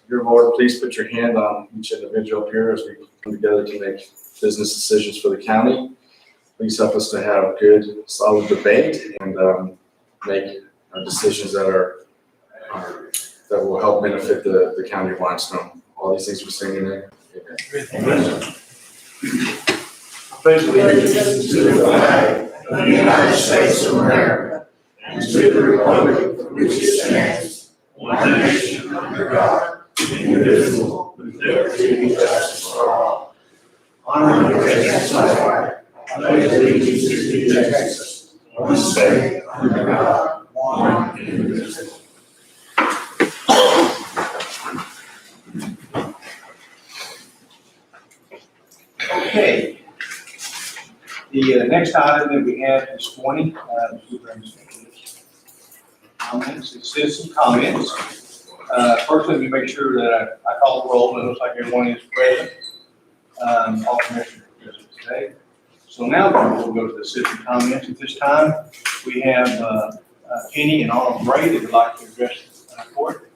your board, please put your hand on each individual here as we come together to make business decisions for the county. Please help us to have good, solid debate and make decisions that will help benefit the county of Limestone. All these things we're saying in there. Amen. Pledge allegiance to the flag of the United States of America and to the republic for which it stands, one nation under God, indivisible, with liberty and justice for all. Honor the Texas flag. I pledge allegiance to Texas, one state under God, one indivisible. Okay. The next item that we have this morning, comments, it's citizen comments. First, let me make sure that I call the roll, and it looks like everyone is present. All commissioners are present today. So now we'll go to the citizen comments. At this time, we have Penny and Arnold Gray that would like to address the court.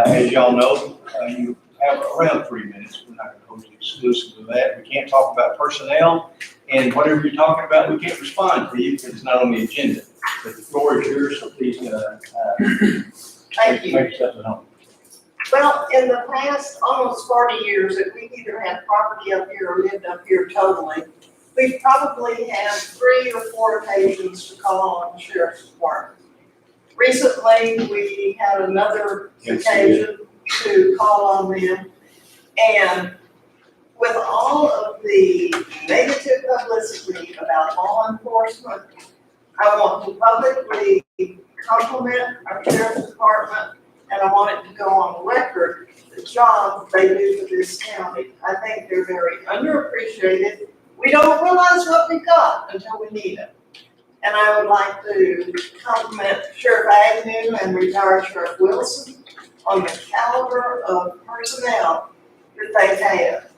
As y'all know, you have around 3 minutes. We're not going to hold you exclusive to that. We can't talk about personnel, and whatever you're talking about, we can't respond to you because it's not on the agenda. But the floor is yours, so please Thank you. make yourself at home. Well, in the past almost 40 years that we've either had property up here or lived up here totally, we've probably had 3 or 4 occasions to call on the sheriff's department. Recently, we had another occasion to call on them, and with all of the negative publicity about law enforcement, I want to publicly compliment our sheriff's department, and I want it to go on record, the job they do for this county. I think they're very underappreciated. We don't realize what we've got until we need it. And I would like to compliment Sheriff Agnew and retired Sheriff Wilson on the caliber of personnel that they have.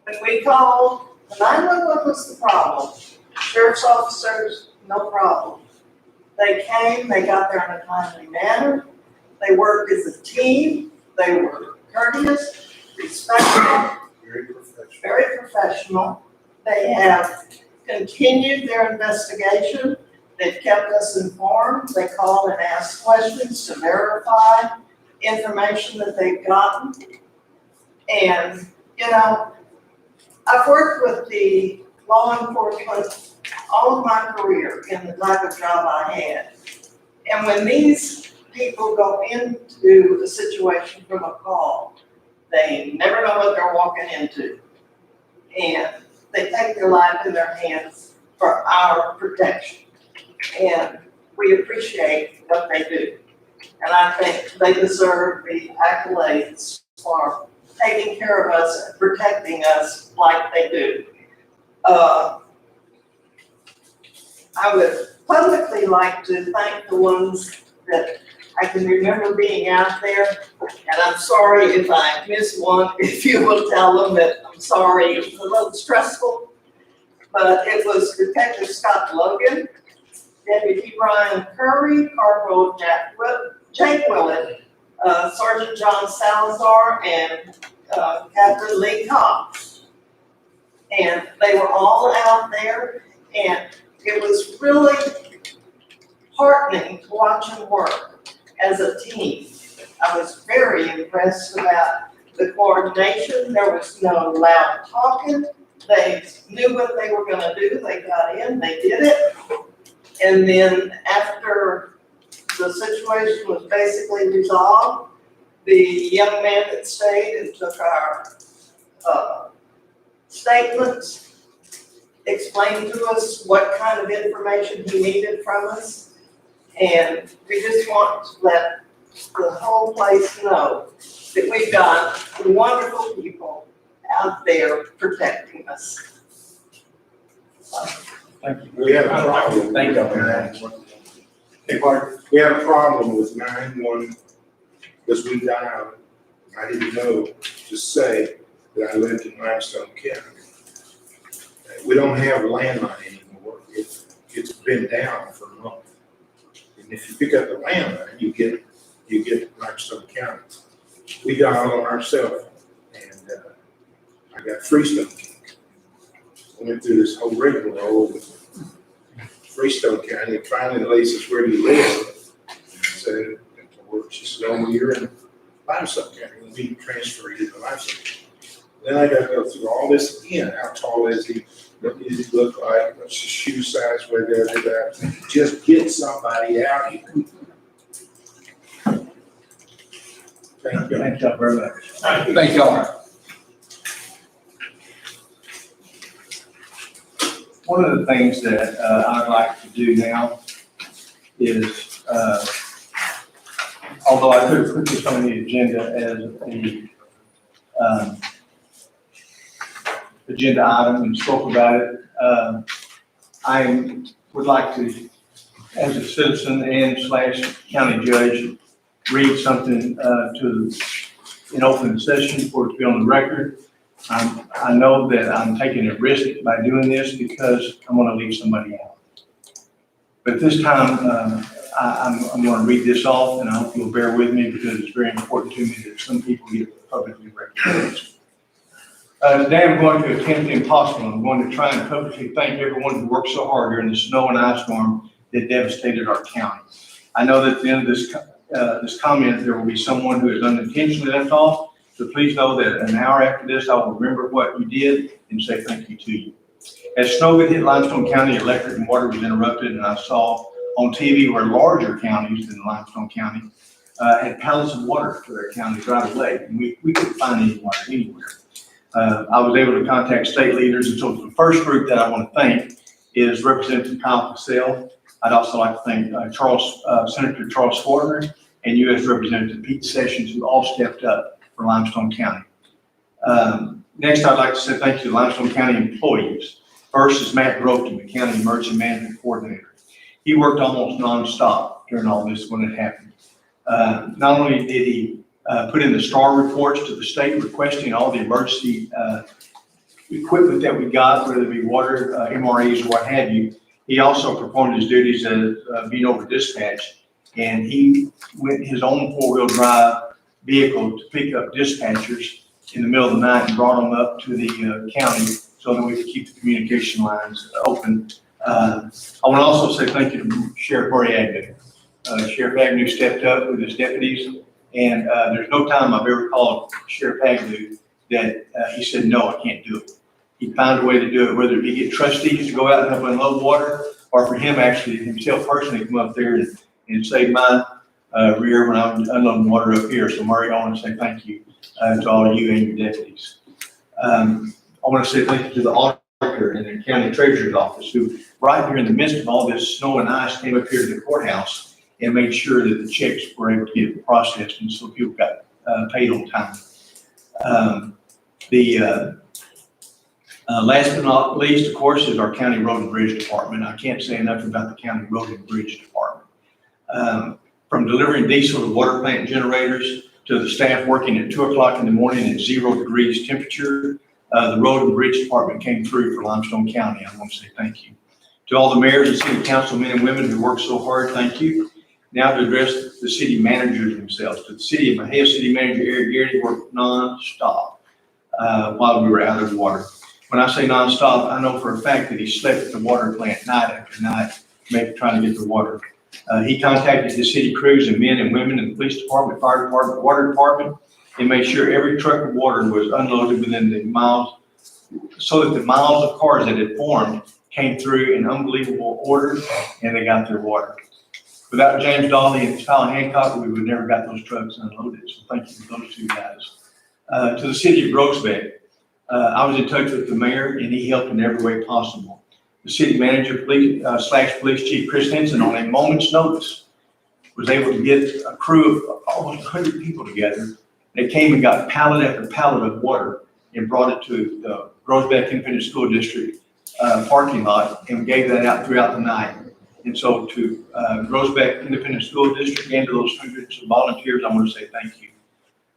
When we called, the 911 was the problem. Sheriff's officers, no problem. They came, they got there in a timely manner. They worked as a team. They were courteous, respectful, very professional. They have continued their investigation. They've kept us informed. They call and ask questions to verify information that they've gotten. And, you know, I've worked with the law enforcement all of my career in the type of job I had. And when these people go into a situation from a call, they never know what they're walking into. And they take their life in their hands for our protection. And we appreciate what they do. And I think they deserve the accolades for taking care of us and protecting us like they do. I would publicly like to thank the ones that I can remember being out there. And I'm sorry if I miss one, if you will tell them that I'm sorry, it was a little stressful. But it was Detective Scott Logan, Deputy Brian Curry, Corporal Jake Willett, Sergeant John Salazar, and Captain Lee Cox. And they were all out there, and it was really heartening to watch them work as a team. I was very impressed about the coordination. There was no loud talking. They knew what they were going to do. They got in, they did it. And then after the situation was basically resolved, the young man that stayed and took our statements explained to us what kind of information he needed from us. And we just want to let the whole place know that we've got wonderful people out there protecting us. Thank you. We have a problem. Thank you. Hey, Mark, we have a problem with 911 this week. I didn't know to say that I lived in Limestone County. We don't have a landline anymore. It's been down for a month. And if you pick up the landline, you get Limestone County. we dialed on our cell phone, and I got Freestone. Went through this whole rigmarole with Freestone County, and finally the lady says, "Where do you live?" I said, she said, "Oh, well, you're in Limestone County, we'll be transferred to Limestone County." Then I got to go through all this again. How tall is he? What does he look like? What's his shoe size? Where does it at? Just get somebody out here. Thank you. Thank y'all very much. Thank y'all. One of the things that I'd like to do now is, although I could have put this on the agenda as a agenda item and spoke about it, I would like to, as a citizen and / county judge, read something in open session for it to be on the record. I know that I'm taking a risk by doing this because I'm going to leave somebody out. But at this time, I'm going to read this off, and I hope you'll bear with me because it's very important to me that some people get publicly recognized. Today I'm going to attempt the impossible. I'm going to try and publicly thank everyone who worked so hard during the snow and ice storm that devastated our county. I know that at the end of this comment, there will be someone who is unintentionally left off. So please know that an hour after this, I will remember what you did and say thank you to you. As snow hit Limestone County, electric and water was interrupted, and I saw on TV where larger counties than Limestone County had pallets of water for their counties right away, and we couldn't find any water anywhere. I was able to contact state leaders, and so the first group that I want to thank is Representative Kyle Cassell. I'd also like to thank Senator Charles Fortner and U.S. Representative Pete Sessions, who all stepped up for Limestone County. Next, I'd like to say thank you to Limestone County employees. First is Matt Groton, the County Emergency Management Coordinator. He worked almost nonstop during all this when it happened. Not only did he put in the STAR reports to the state requesting all the emergency equipment that we got, whether it be water, MREs, or what have you, he also performed his duties as being over dispatch, and he went his own four-wheel drive vehicle to pick up dispatchers in the middle of the night and brought them up to the county so that we could keep the communication lines open. I want to also say thank you to Sheriff Murray Agnew. Sheriff Agnew stepped up with his deputies, and there's no time I've ever called Sheriff Agnew that he said, no, I can't do it. He found a way to do it, whether he get trustees to go out and help unload water, or for him actually himself personally come up there and save my rear when I'm unloading water up here. So Murray, I want to say thank you to all of you and your deputies. I want to say thank you to the auditor and the county treasurer's office, who right here in the midst of all this snow and ice came up here to the courthouse and made sure that the checks were able to get processed and so people got paid on time. Last but not least, of course, is our County Road and Bridge Department. I can't say enough about the County Road and Bridge Department. From delivering diesel to water plant generators to the staff working at 2 o'clock in the morning at 0 degrees temperature, the Road and Bridge Department came through for Limestone County. I want to say thank you. To all the mayors and city council men and women who worked so hard, thank you. Now to address the city managers themselves. To the city of Mahia City Manager Eric Garrity worked non-stop while we were out of water. When I say non-stop, I know for a fact that he slept at the water plant night after night, trying to get the water. He contacted the city crews and men and women in the police department, fire department, water department, and made sure every truck of water was unloaded within the miles, so that the miles of cars that had formed came through in unbelievable order, and they got their water. Without James Dawley and Tyler Hancock, we would never got those trucks unloaded. So thank you to those two guys. To the city of Groesbeck, I was in touch with the mayor, and he helped in every way possible. The city manager, police chief Chris Henson, on a moment's notice, was able to get a crew of almost 100 people together. They came and got pallet after pallet of water and brought it to the Groesbeck Independent School District parking lot, and gave that out throughout the night. And so to Groesbeck Independent School District and to those hundreds of volunteers, I want to say thank you.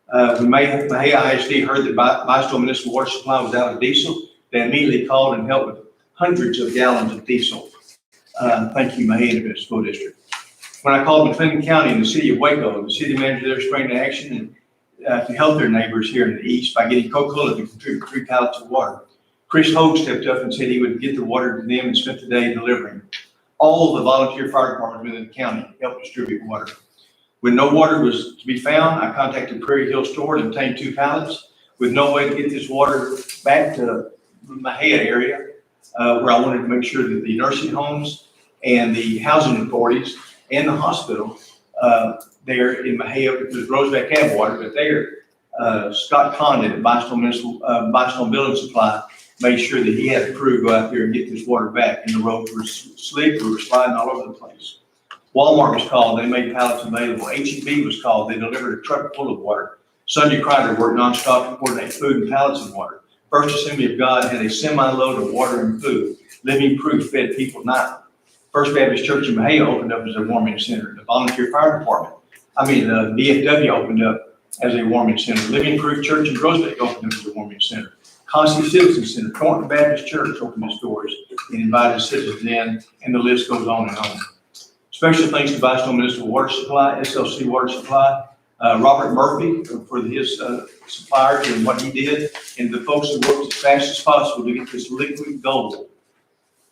When Mahia ISD heard that Limestone Municipal Water Supply was out of diesel, they immediately called and helped with hundreds of gallons of diesel. Thank you, Mahia Independent School District. When I called McLennan County and the city of Waco, the city manager there sprang to action, and to help their neighbors here in the east by getting Coca-Cola to contribute 3 pallets of water. Chris Hogue stepped up and said he would get the water to them and spent the day delivering. All of the volunteer fire departments within the county helped distribute water. When no water was to be found, I contacted Prairie Hill Store and obtained 2 pallets. With no way to get this water back to the Mahia area, where I wanted to make sure that the nursing homes and the housing authorities and the hospital there in Mahia, because Roseback had water, but there, Scott Condon at Bystone Building Supply made sure that he had a crew go out there and get this water back, and the roads were slick, we were sliding all over the place. Walmart was called, they made pallets available. H-E-B was called, they delivered a truck full of water. Sunday Crider worked nonstop to coordinate food and pallets of water. First Assembly of God had a semi-load of water and food. Living Proof fed people nightly. First Baptist Church in Mahia opened up as a warming center. The Volunteer Fire Department, the VFW opened up as a warming center. Living Proof Church in Groesbeck opened up as a warming center. Constantly Citizen Center, Thornton Baptist Church opened its doors and invited citizens in, and the list goes on and on. Special thanks to Bystone Municipal Water Supply, SLC Water Supply, Robert Murphy for his suppliers and what he did, and the folks who worked as fast as possible to get this liquid gold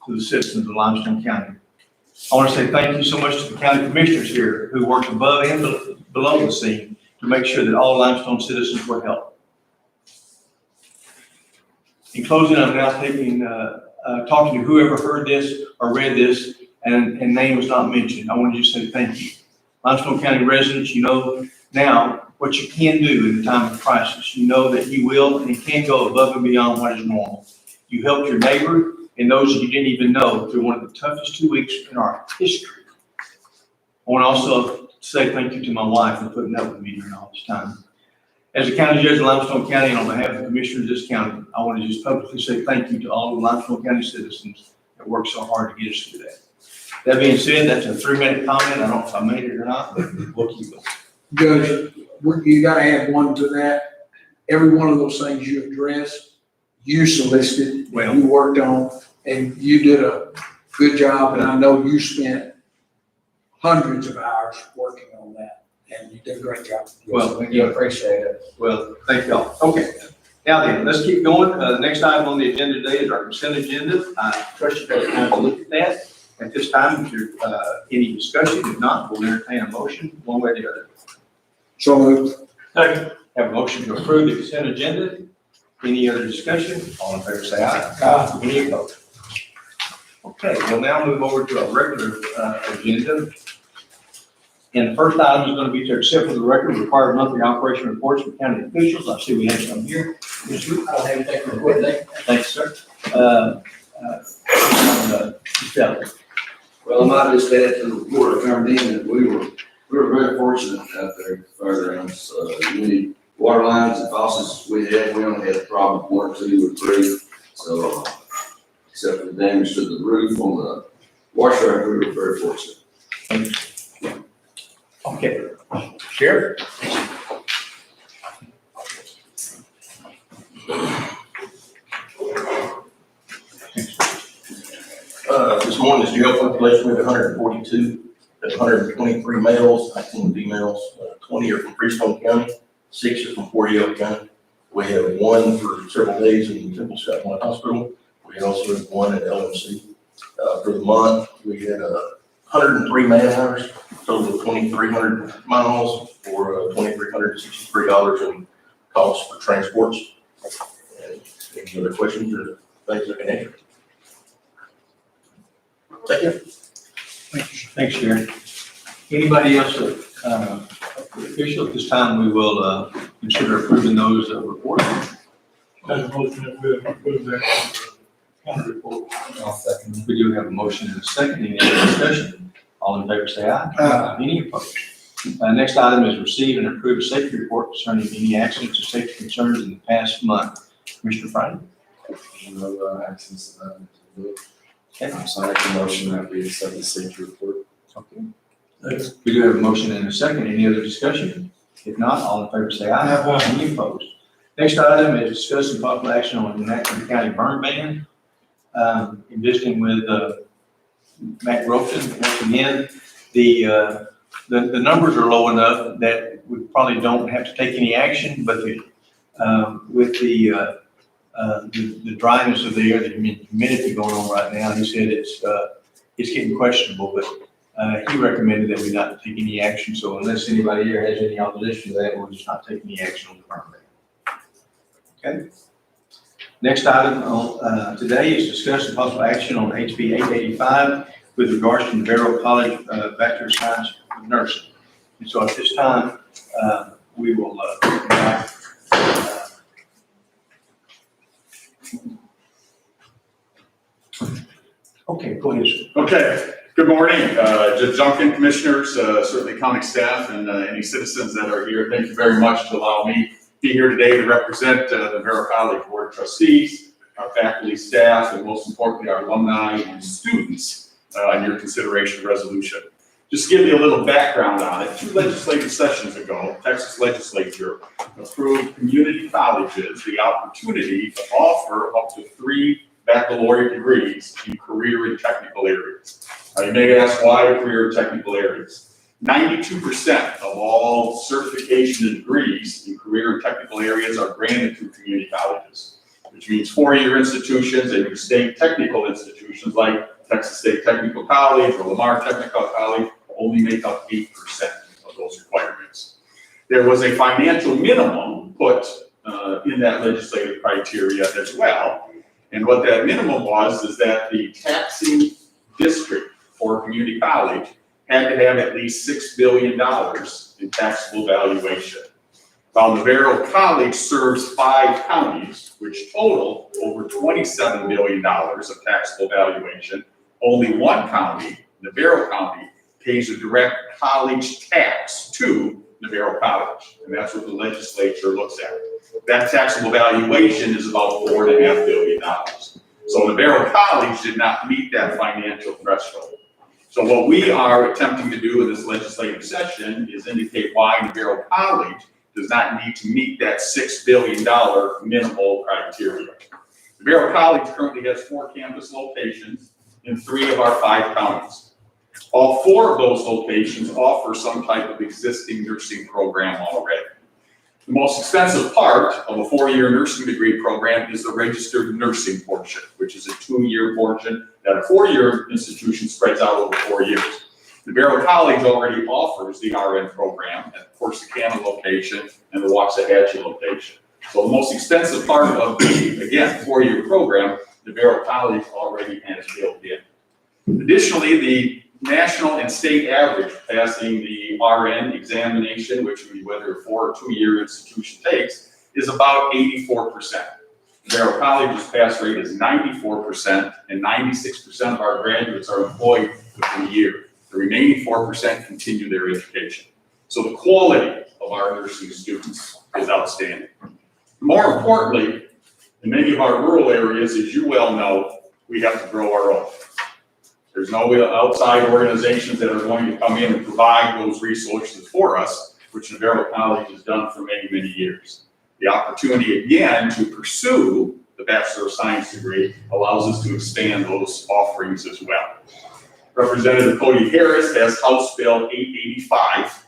to the citizens of Limestone County. I want to say thank you so much to the county commissioners here who worked above and below the scene to make sure that all Limestone citizens were helped. In closing, I'm now talking to whoever heard this or read this and name was not mentioned. I want to just say thank you. Limestone County residents, you know now what you can do in the time of crisis. You know that you will and can go above and beyond what is normal. You helped your neighbor and those that you didn't even know through one of the toughest 2 weeks in our history. I want to also say thank you to my wife for putting up with me during all this time. As a county judge in Limestone County and on behalf of the commissioners of this county, I want to just publicly say thank you to all of the Limestone County citizens that worked so hard to get us through that. That being said, that's a 3-minute comment. I don't know if I made it or not, but we'll keep going. Judge, you gotta add one to that. Every one of those things you addressed, you solicited, Well, you worked on, and you did a good job, and I know you spent hundreds of hours working on that, and you did a great job. well, We do appreciate it. well, thank y'all. Okay. Now then, let's keep going. The next item on the agenda today is our consent agenda. I trust you guys have a look at that. At this time, if there's any discussion, if not, we'll entertain a motion one way or the other. So moved. Have a motion to approve the consent agenda. Any other discussion? All in favor, say aye. Aye. Any opposed? Okay, we'll now move over to our regular agenda. And the first item is going to be to accept for the record required monthly operation reports from county officials. I see we have some here. Mr. Root, I don't have anything to report today. thanks, sir. Mr. Ellis. Well, I might just add to the report I turned in that we were very fortunate out there fairgrounds. Many water lines and faucets we only had a problem with 1 or 2 or 3. So, except for the damage to the roof on the wash truck, we were very fortunate. Okay, Sheriff? This morning's jail population, we had 142, that's 123 males, 19 females, 20 are from Freestone County, 6 are from Fort Yale County. We have 1 for several days in Temple Scott One Hospital. We also have 1 at LMC. For the month, we had 103 man hours, total of 2,300 miles for $2,363 in costs for transports. And any other questions or things I can answer? Thank you. Thanks, Sheriff. Anybody else, official, at this time, we will consider approving those reports. Make a motion that we approve that county report. I'll second. We do have a motion and a second. Any other discussion? All in favor, say aye. Aye. Any opposed? Next item is receive and approve a safety report concerning any accidents or safety concerns in the past month. Commissioner Friday? No access to that. Okay. I'm sorry, the motion that we accept the safety report. Okay. We do have a motion and a second. Any other discussion? If not, all in favor say aye. Aye. Any opposed? Next item is discuss and possible action on enacting the county burn ban. In visiting with Matt Groffton, once again, the numbers are low enough that we probably don't have to take any action, but with the dryness of the air, the humidity going on right now, he said it's getting questionable, but he recommended that we not take any action. So unless anybody here has any opposition to that, we'll just not take any action on the permit. Okay. Next item on today is discussion and possible action on HB 885 with regards to Navarro College Bachelor of Science in Nursing. And so at this time, we will invite, okay, go ahead, sir. Okay, good morning, Judge Duncan, commissioners, certainly county staff, and any citizens that are here. Thank you very much to allow me to be here today to represent the Navarro College Board of Trustees, our faculty, staff, and most importantly, our alumni and students on your consideration resolution. Just to give you a little background on it, 2 legislative sessions ago, Texas legislature approved community colleges the opportunity to offer up to 3 baccalaureate degrees in career and technical areas. Now you may ask why career and technical areas. 92% of all certification and degrees in career and technical areas are granted through community colleges, which means 4-year institutions and your state technical institutions like Texas State Technical College or Lamar Technical College only make up 8% of those requirements. There was a financial minimum put in that legislative criteria as well. And what that minimum was is that the taxing district for community college had to have at least $6 billion in taxable valuation. While Navarro College serves 5 counties, which total over $27 billion of taxable valuation, only 1 county, Navarro County, pays a direct college tax to Navarro College, and that's what the legislature looks at. That taxable valuation is about $4.5 billion. So Navarro College did not meet that financial threshold. So what we are attempting to do in this legislative session is indicate why Navarro College does not need to meet that $6 billion minimal criteria. Navarro College currently has 4 campus locations in 3 of our 5 counties. All 4 of those locations offer some type of existing nursing program already. The most expensive part of a 4-year nursing degree program is the registered nursing portion, which is a 2-year portion that a 4-year institution spreads out over 4 years. Navarro College already offers the RN program at the Corsicana location and the Waxahachie location. So the most expensive part of the, again, 4-year program, Navarro College already has built in. Additionally, the national and state average passing the RN examination, which would be whether a 4 or 2-year institution takes, is about 84%. Navarro College's pass rate is 94%, and 96% of our graduates are employed within a year. The remaining 4% continue their education. So the quality of our nursing students is outstanding. More importantly, in many of our rural areas, as you well know, we have to grow our own. There's no outside organizations that are going to come in and provide those resources for us, which Navarro College has done for many, many years. The opportunity again to pursue the Bachelor of Science degree allows us to expand those offerings as well. Representative Cody Harris has House Bill 885,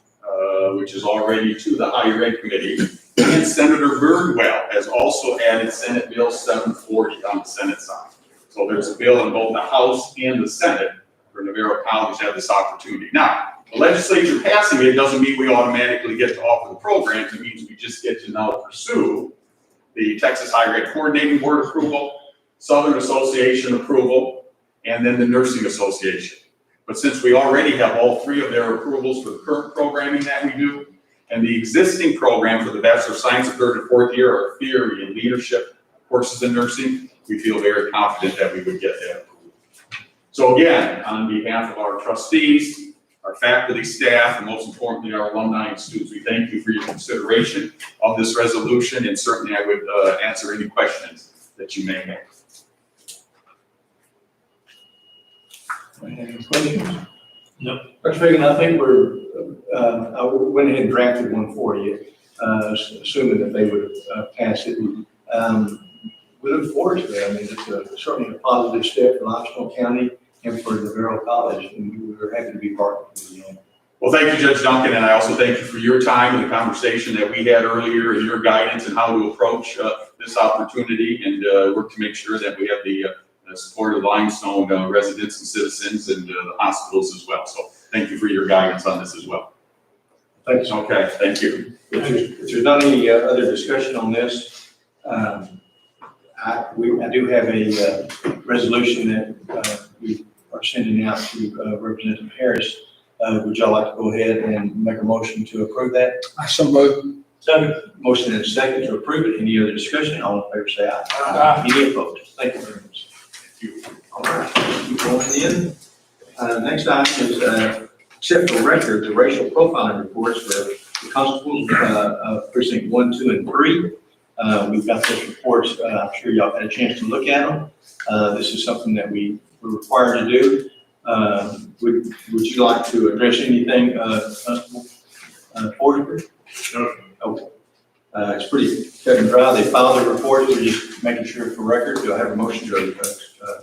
which is already to the Higher Ed Committee, and Senator Birdwell has also added Senate Bill 740 on the Senate side. So there's a bill in both the House and the Senate for Navarro College to have this opportunity. Now, the legislature passing it doesn't mean we automatically get to offer the programs. It means we just get to now pursue the Texas Higher Ed Coordinating Board approval, Southern Association approval, and then the Nursing Association. But since we already have all 3 of their approvals for the current programming that we do, and the existing program for the Bachelor of Science of 3rd and 4th year are theory and leadership courses in nursing, we feel very confident that we would get that approval. So again, on behalf of our trustees, our faculty, staff, and most importantly, our alumni and students, we thank you for your consideration of this resolution, and certainly I would answer any questions that you may have. Any questions? No. Dr. Fagan, I think I went ahead and drafted one for you, assuming that they would pass it. We look forward to that. I mean, it's certainly a positive step for Limestone County and for Navarro College, and we're happy to be partners with you. Well, thank you, Judge Duncan, and I also thank you for your time and the conversation that we had earlier and your guidance and how to approach this opportunity and work to make sure that we have the support of Limestone residents and citizens and the hospitals as well. So thank you for your guidance on this as well. Thank you. Okay, thank you. If there's not any other discussion on this, I do have a resolution that we are sending out to Representative Harris. Would y'all like to go ahead and make a motion to approve that? I so moved. Second. Motion and a second to approve it. Any other discussion? All in favor, say aye. Aye. Any opposed? Thank you very much. Thank you. All right, keep going in. Next item is accept for record the racial profiling reports for the constables of precinct 1, 2, and 3. We've got those reports. I'm sure y'all had a chance to look at them. This is something that we're required to do. Would you like to address anything, Constable Forsberg? No. Okay. It's pretty cut and dry. They filed the report. We're just making sure for record. Do I have a motion to,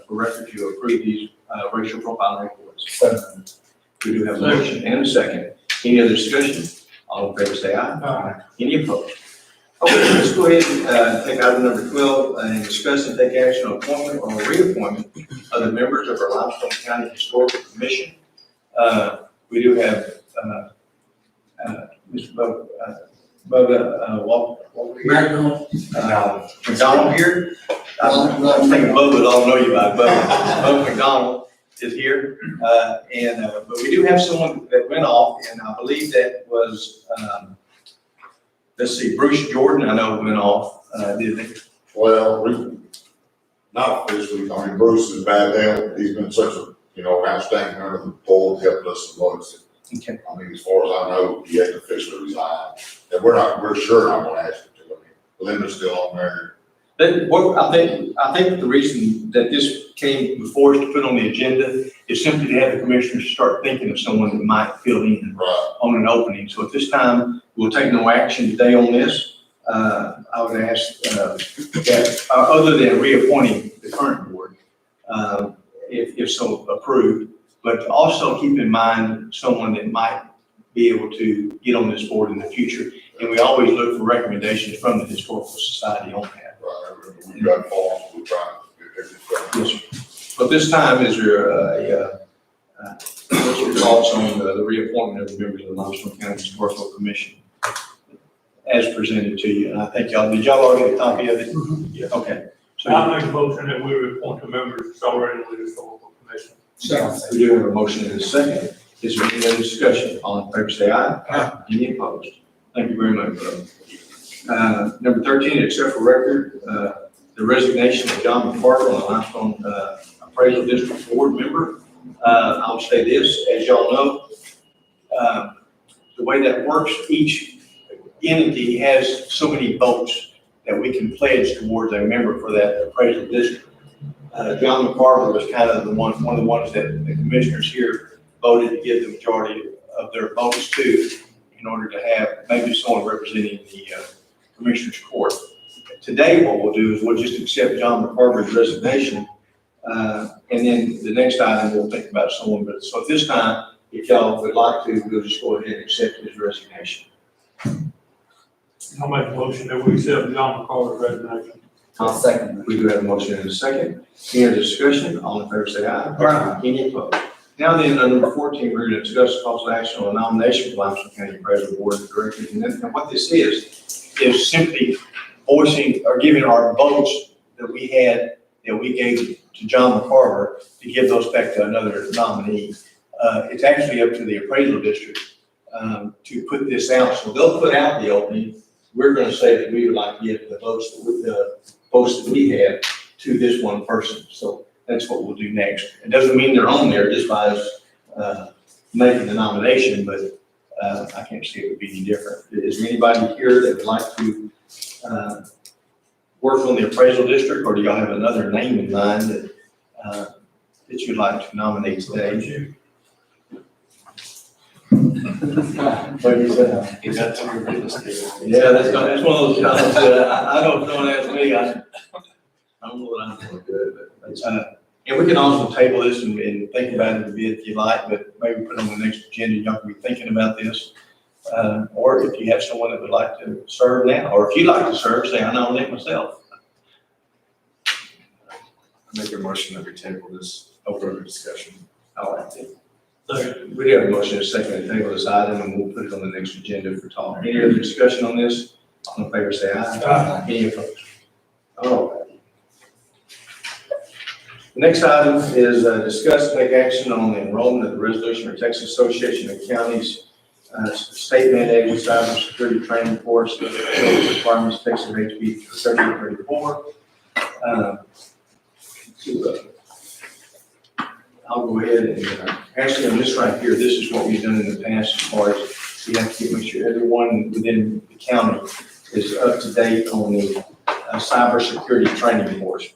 for record to approve these racial profiling reports? We do have a motion and a second. Any other discussion? All in favor, say aye. Aye. Any opposed? Okay, let's go ahead and take item number 12 and discuss and take action on appointment or reappointment of the members of our Limestone County Historical Commission. We do have Mr. McDonald here. I'm thinking Bubba, but I'll know you by Bubba McDonald is here. But we do have someone that went off, and I believe that was, let's see, Bruce Jordan, I know went off, did they? Well, not officially, I mean, Bruce is bad health, he's been such a, outstanding member of the board, helped us so much. Okay. I mean, as far as I know, he hasn't officially resigned, and we're sure not gonna ask him to, I mean, Linda's still on there. I think the reason that this came before us to put on the agenda is simply to have the commissioners start thinking of someone that might fill in Right. on an opening. So at this time, we'll take no action today on this. I would ask that, other than reappointing the current board, if so approved, but also keep in mind someone that might be able to get on this board in the future. And we always look for recommendations from the Historical Society on that. Right, we've got forms, we're trying to get this done. Yes, sir. But this time, is there what's your thoughts on the reappointment of the members of the Limestone County Historical Commission as presented to you? And I think did y'all already get a copy of it? Yeah. Okay. So I make a motion that we appoint the members already on the historical commission. we do have a motion and a second. Is there any other discussion? All in favor, say aye. Aye. Any opposed? Thank you very much, brother. Number 13, accept for record the resignation of John McCarville, a Limestone Appraisal District Board member. I'll say this, as y'all know, the way that works, each entity has so many votes that we can pledge towards a member for that appraisal district. John McCarville was kind of one of the ones that the commissioners here voted to give the majority of their votes to in order to have maybe someone representing the Commissioners Court. Today, what we'll do is we'll just accept John McCarville's resignation, and then the next item we'll think about someone. But so at this time, if y'all would like to, we'll just go ahead and accept his resignation. I'll make a motion that we accept John McCarver's resignation. I'll second We do have a motion and a second. Any other discussion? All in favor, say aye. Aye. Any opposed? Now then, number 14, we're going to discuss possible action on a nomination for Limestone County Appraisal Board of Directors. And what this is simply voicing or giving our votes that we had, that we gave to John McCarver to give those back to another nominee. It's actually up to the appraisal district to put this out. So they'll put out the opening. We're going to say that we would like to give the votes that we have to this one person. So that's what we'll do next. It doesn't mean they're on there just by us making the nomination, but I can't see it would be any different. Is there anybody here that would like to work on the appraisal district, or do y'all have another name in mind that you'd like to nominate today? What do you say? Is that some of your business deal? Yeah, that's one of those times that I don't ask me, I don't know that I'm doing good, but And we can also table this and think about it a bit if you like, but maybe put it on the next agenda, y'all can be thinking about this. Or if you have someone that would like to serve now, or if you'd like to serve, say, I nominate myself. I make a motion that we table this over discussion. I like it. We do have a motion and a second to table this item, and we'll put it on the next agenda for talk. Any other discussion on this? All in favor, say aye. Aye. Any opposed? All right. The next item is discuss and take action on the enrollment of the resolution for Texas Association of Counties state mandated cybersecurity training course, requirements, Texas HB 3034. I'll go ahead and, actually on this right here, this is what we've done in the past as far as we have to make sure everyone within the county is up to date on the cybersecurity training course.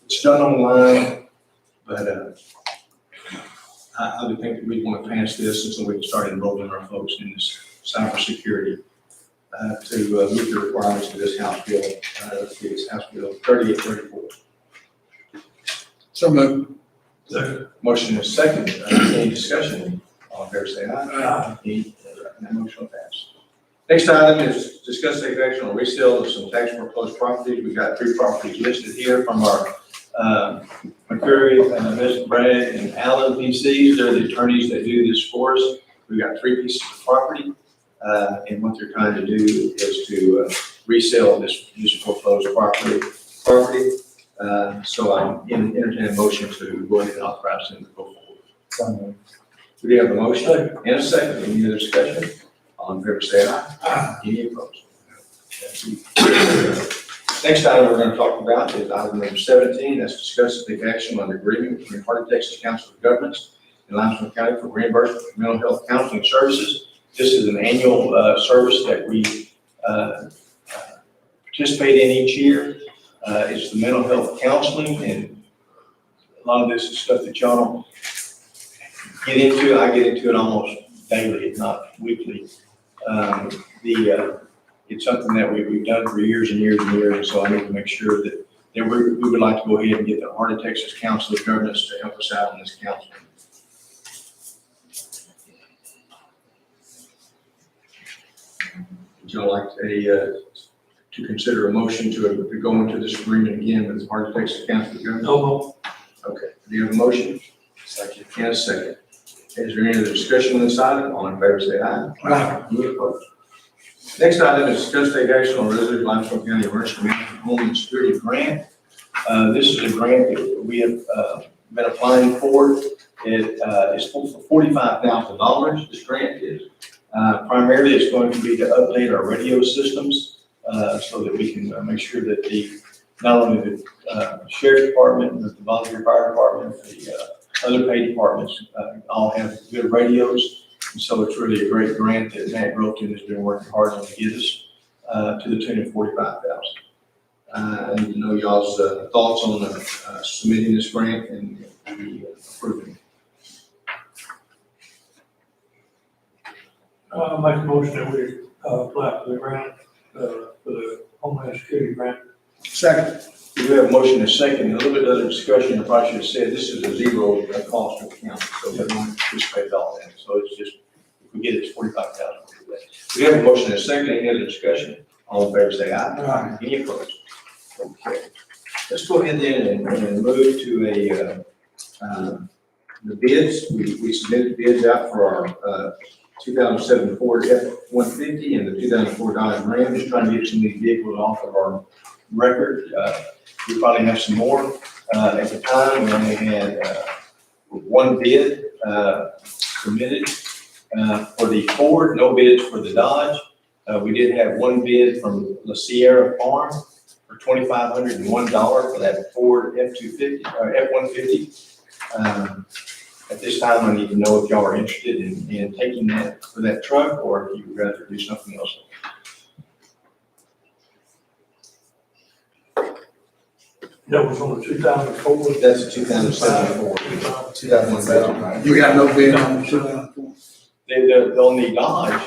It's done online, but I would think that we want to pass this and so we can start enrolling our folks in this cybersecurity to meet the requirements of this House Bill, this House Bill 3834. So moved. Motion is second. Any discussion? All in favor, say aye. Aye. Any, that motion will pass. Next item is discuss take action on resale of some tax foreclosed properties. We've got 3 properties listed here from our McCurry, Mr. Brad, and Allen PCs. They're the attorneys that do this for us. We've got 3 pieces of property, and what they're trying to do is to resell this foreclosed property. So I'm entertaining a motion to go ahead and authorize them to go forward. Do we have a motion and a second? Any other discussion? All in favor, say aye. Aye. Any opposed? Next item we're going to talk about is item number 17. That's discuss and take action on the agreement between Heart of Texas Council of Governments and Limestone County for reimbursement for mental health counseling services. This is an annual service that we participate in each year. It's the mental health counseling, and a lot of this is stuff that y'all don't get into. I get into it almost daily, if not weekly. It's something that we've done for years and years and years, and so I need to make sure that we would like to go ahead and get the Heart of Texas Council of Governments to help us out in this counseling. Would y'all like to consider a motion to go into this agreement again with the Heart of Texas Council of Governments? No. Okay, do you have a motion? Second. And a second. Is there any other discussion on this item? All in favor, say aye. Aye. Any opposed? Next item is discuss take action on resolution Limestone County Emergency Management Homeland Security Grant. This is a grant that we have been applying for. It is for $45,000. This grant is primarily it's going to be to update our radio systems so that we can make sure that not only the sheriff's department, but the volunteer fire department, the other paid departments all have good radios. And so it's really a great grant that Matt Groton has been working hard on to get us to the tune of $45,000. I need to know y'all's thoughts on submitting this grant and approving. Make a motion that we apply for the grant, for the Homeland Security grant. Second. We have a motion and a second, and a little bit of other discussion. I probably should have said this is a zero cost to the county, so we don't anticipate all that. So it's just, if we get it, it's $45,000. We have a motion and a second. Any other discussion? All in favor, say aye. Aye. Any opposed? Okay. Let's go ahead then and move to the bids. We submitted bids out for our 2007 Ford F-150 and the 2004 Dodge Ram. Just trying to get some of these vehicles off of our record. We probably have some more. At the time, we only had one bid submitted for the Ford, no bids for the Dodge. We did have one bid from La Sierra Farm for $2,501 for that Ford F-250 or F-150. At this time, I need to know if y'all are interested in taking that for that truck, or if you would rather do something else. That was on the 2004. That's a 2007 Ford. 2007. You got no bid on the 2004? On the Dodge,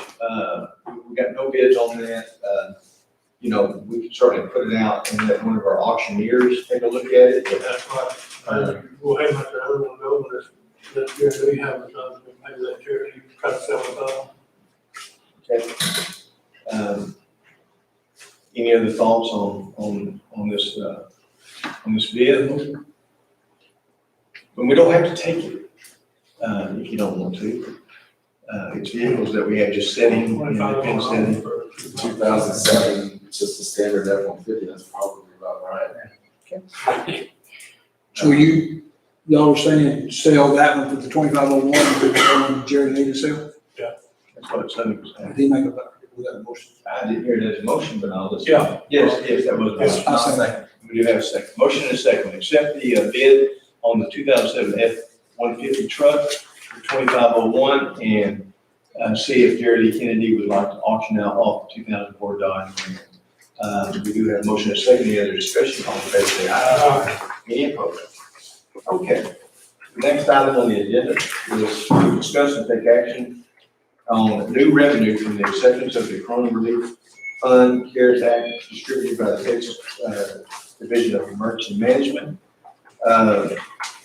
we got no bids on that. you know, we could certainly put it out and let one of our auctioneers take a look at it. That's right. We'll have like the other one go, let's guarantee have it done, maybe that charity, try to sell it on. Okay. Any other thoughts on this bid? But we don't have to take it, if you don't want to. It's vehicles that we have just sitting in the pin setting. 2007, it's just a standard F-150, that's probably about right. So y'all were saying sell that one for the 2501, and put the one Jerry needed to sell? That's what it's saying. Did he make a motion? I didn't hear it as a motion, but I'll listen. Yeah. Yes, that was a motion. I'll second. We do have a second. Motion and a second. Accept the bid on the 2007 F-150 truck for 2501 and see if Jerry Lee Kennedy would like to auction out off the 2004 Dodge Ram. We do have a motion and a second. Any other discussion? All in favor, say aye. Any opposed? Okay. The next item on the agenda is to discuss and take action on new revenue from the acceptance of the Corona Relief Fund CARES Act distributed by the Texas Division of Emergency Management.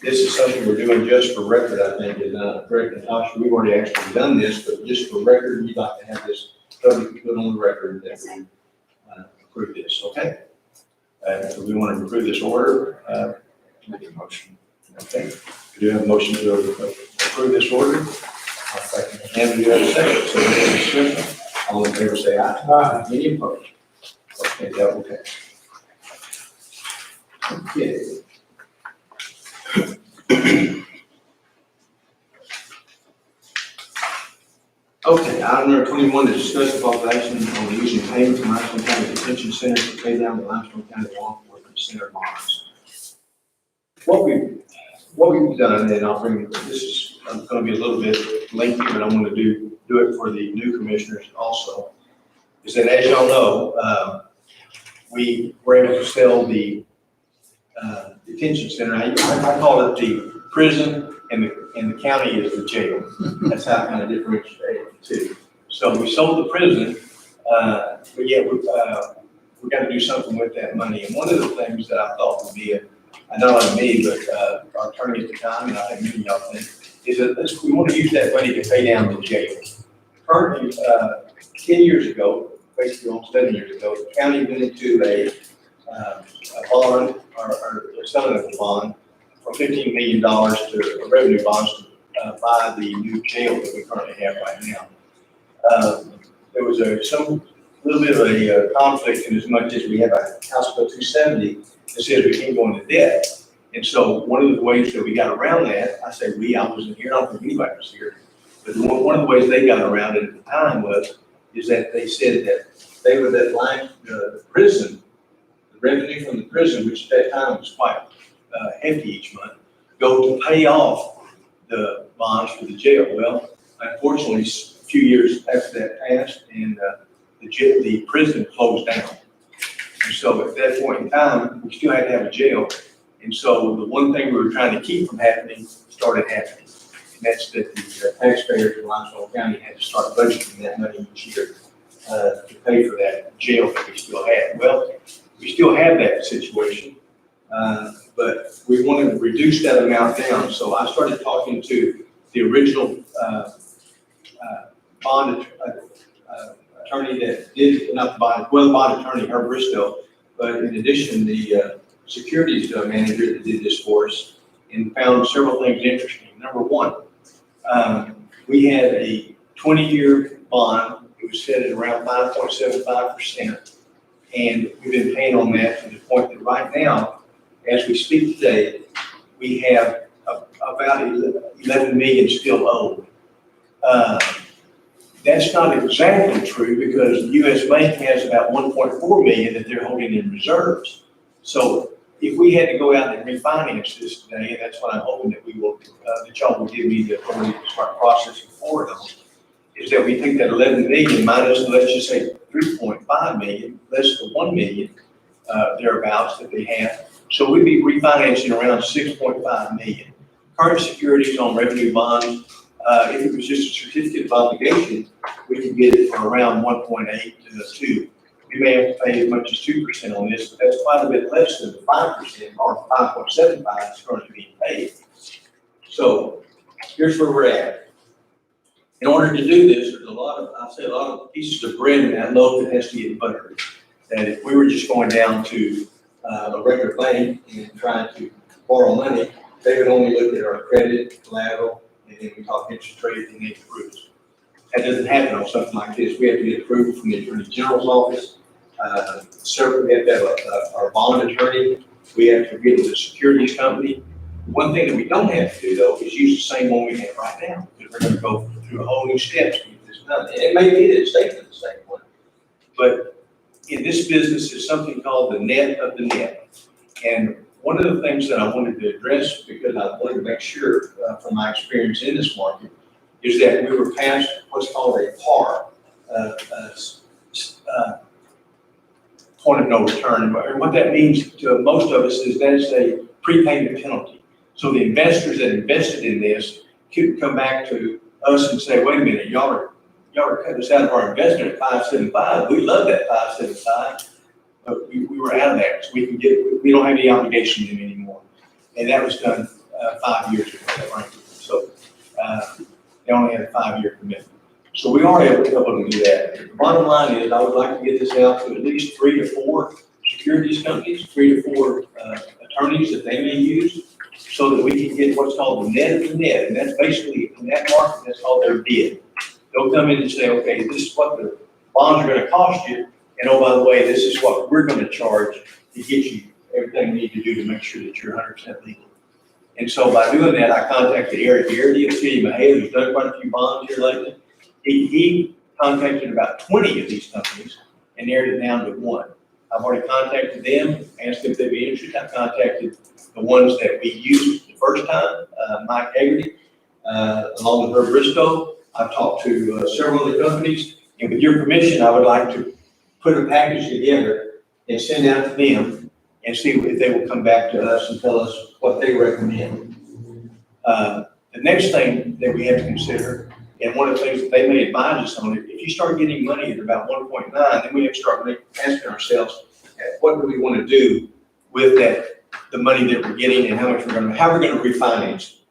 This is something we're doing just for record, I think, is correct, Natasha? We've already actually done this, but just for record, we'd like to have this publicly put on the record that we approve this, okay? So we want to approve this order. Make a motion. Okay. Do you have a motion to approve this order? I'll second it. And we do have a second, so any discussion? All in favor, say aye. Aye. Any opposed? Okay, that will pass. Okay. Okay, item number 21, to discuss the possible action on using payment from Limestone County Detention Center to pay down the Limestone County Law Enforcement Center bonds. What we've done, and I'll bring, this is going to be a little bit lengthy, but I want to do it for the new commissioners also, is that as y'all know, we were able to sell the detention center. I call it the prison, and the county is the jail. That's how I kind of differentiate the two. So we sold the prison, but yet we got to do something with that money. And one of the things that I thought would be not only me, but our attorney at the time, and I think many of y'all think, is that we want to use that money to pay down the jail. Currently, 10 years ago, basically almost 7 years ago, the county went into a bond, or selling of a bond for $15 million to revenue bonds to buy the new jail that we currently have right now. There was some little bit of a conflict in as much as we have a House Bill 270 that says we can't go into debt. And so one of the ways that we got around that, I say we, I wasn't here, I don't think anybody was here, but one of the ways they got around it at the time is that they said that they would let the prison, the revenue from the prison, which at that time was quite hefty each month, go to pay off the bonds for the jail. Well, unfortunately, a few years after that passed, and the prison closed down. And so at that point in time, we still had to have a jail. And so the one thing we were trying to keep from happening started happening. And that's that the taxpayers in Limestone County had to start budgeting that money each year to pay for that jail that we still had. Well, we still have that situation, but we wanted to reduce that amount down. So I started talking to the original bond attorney that did, not the bond attorney, Herb Bristow, but in addition, the securities manager that did this for us, and found several things interesting. Number one, we had a 20-year bond. It was set at around 5.75%, and we've been paying on that to the point that right now, as we speak today, we have about 11 million still owed. That's not exactly true because the U.S. Bank has about 1.4 million that they're holding in reserves. So if we had to go out and refinance this today, and that's what I'm hoping that we will, that y'all will give me the authority to start processing forward on, is that we take that 11 million minus, let's just say 3.5 million, less than 1 million thereabouts that they have. So we'd be refinancing around 6.5 million. Current securities on revenue bonds, if it was just a certificate of obligation, we could get it for around 1.8 to 2. we may have to pay as much as 2% on this, but that's quite a bit less than the 5% or 5.75 that's currently being paid. So here's where we're at. In order to do this, there's a lot of pieces of bread in that loaf that has to get buttered. That if we were just going down to a regular bank and trying to borrow money, they would only look at our credit, collateral, and then we talk interest rate and they approve. That doesn't happen on something like this. We have to get approval from the Attorney General's office. Several, we have to have our bond attorney. We have to get with the securities company. One thing that we don't have to do though is use the same one we have right now, because we're gonna go through a whole new steps to get this done. And it may be that it's taken the same one, but in this business is something called the net of the net. And one of the things that I wanted to address, because I wanted to make sure from my experience in this market, is that we were past what's called a PAR, point of no return. And what that means to most of us is that it's a prepayment penalty. So the investors that invested in this could come back to us and say, wait a minute, y'all are cutting us out of our investment at 575. We love that 575, but we were out of there. So we don't have any obligation to them anymore. And that was done 5 years ago, frankly. So they only had a 5-year commitment. So we are able to do that. The bottom line is I would like to get this out to at least 3 to 4 securities companies, 3 to 4 attorneys that they may use, so that we can get what's called the net of the net. And that's basically, in that market, that's called their bid. They'll come in and say, okay, this is what the bonds are gonna cost you, and oh, by the way, this is what we're gonna charge to get you everything you need to do to make sure that you're 100% legal. And so by doing that, I contacted Eric Garrity of City of Mahale, who's done quite a few bonds here lately. He contacted about 20 of these companies and narrowed it down to 1. I've already contacted them, asked if they'd be interested. I contacted the ones that we used the first time, Mike Haggerty, along with Herb Briscoe. I've talked to several other companies, and with your permission, I would like to put a package together and send out to them and see if they will come back to us and tell us what they recommend. The next thing that we have to consider, and one of the things that they may advise us on, if you start getting money at about 1.9, then we have to start asking ourselves, what do we want to do with the money that we're getting and how we're going to refinance.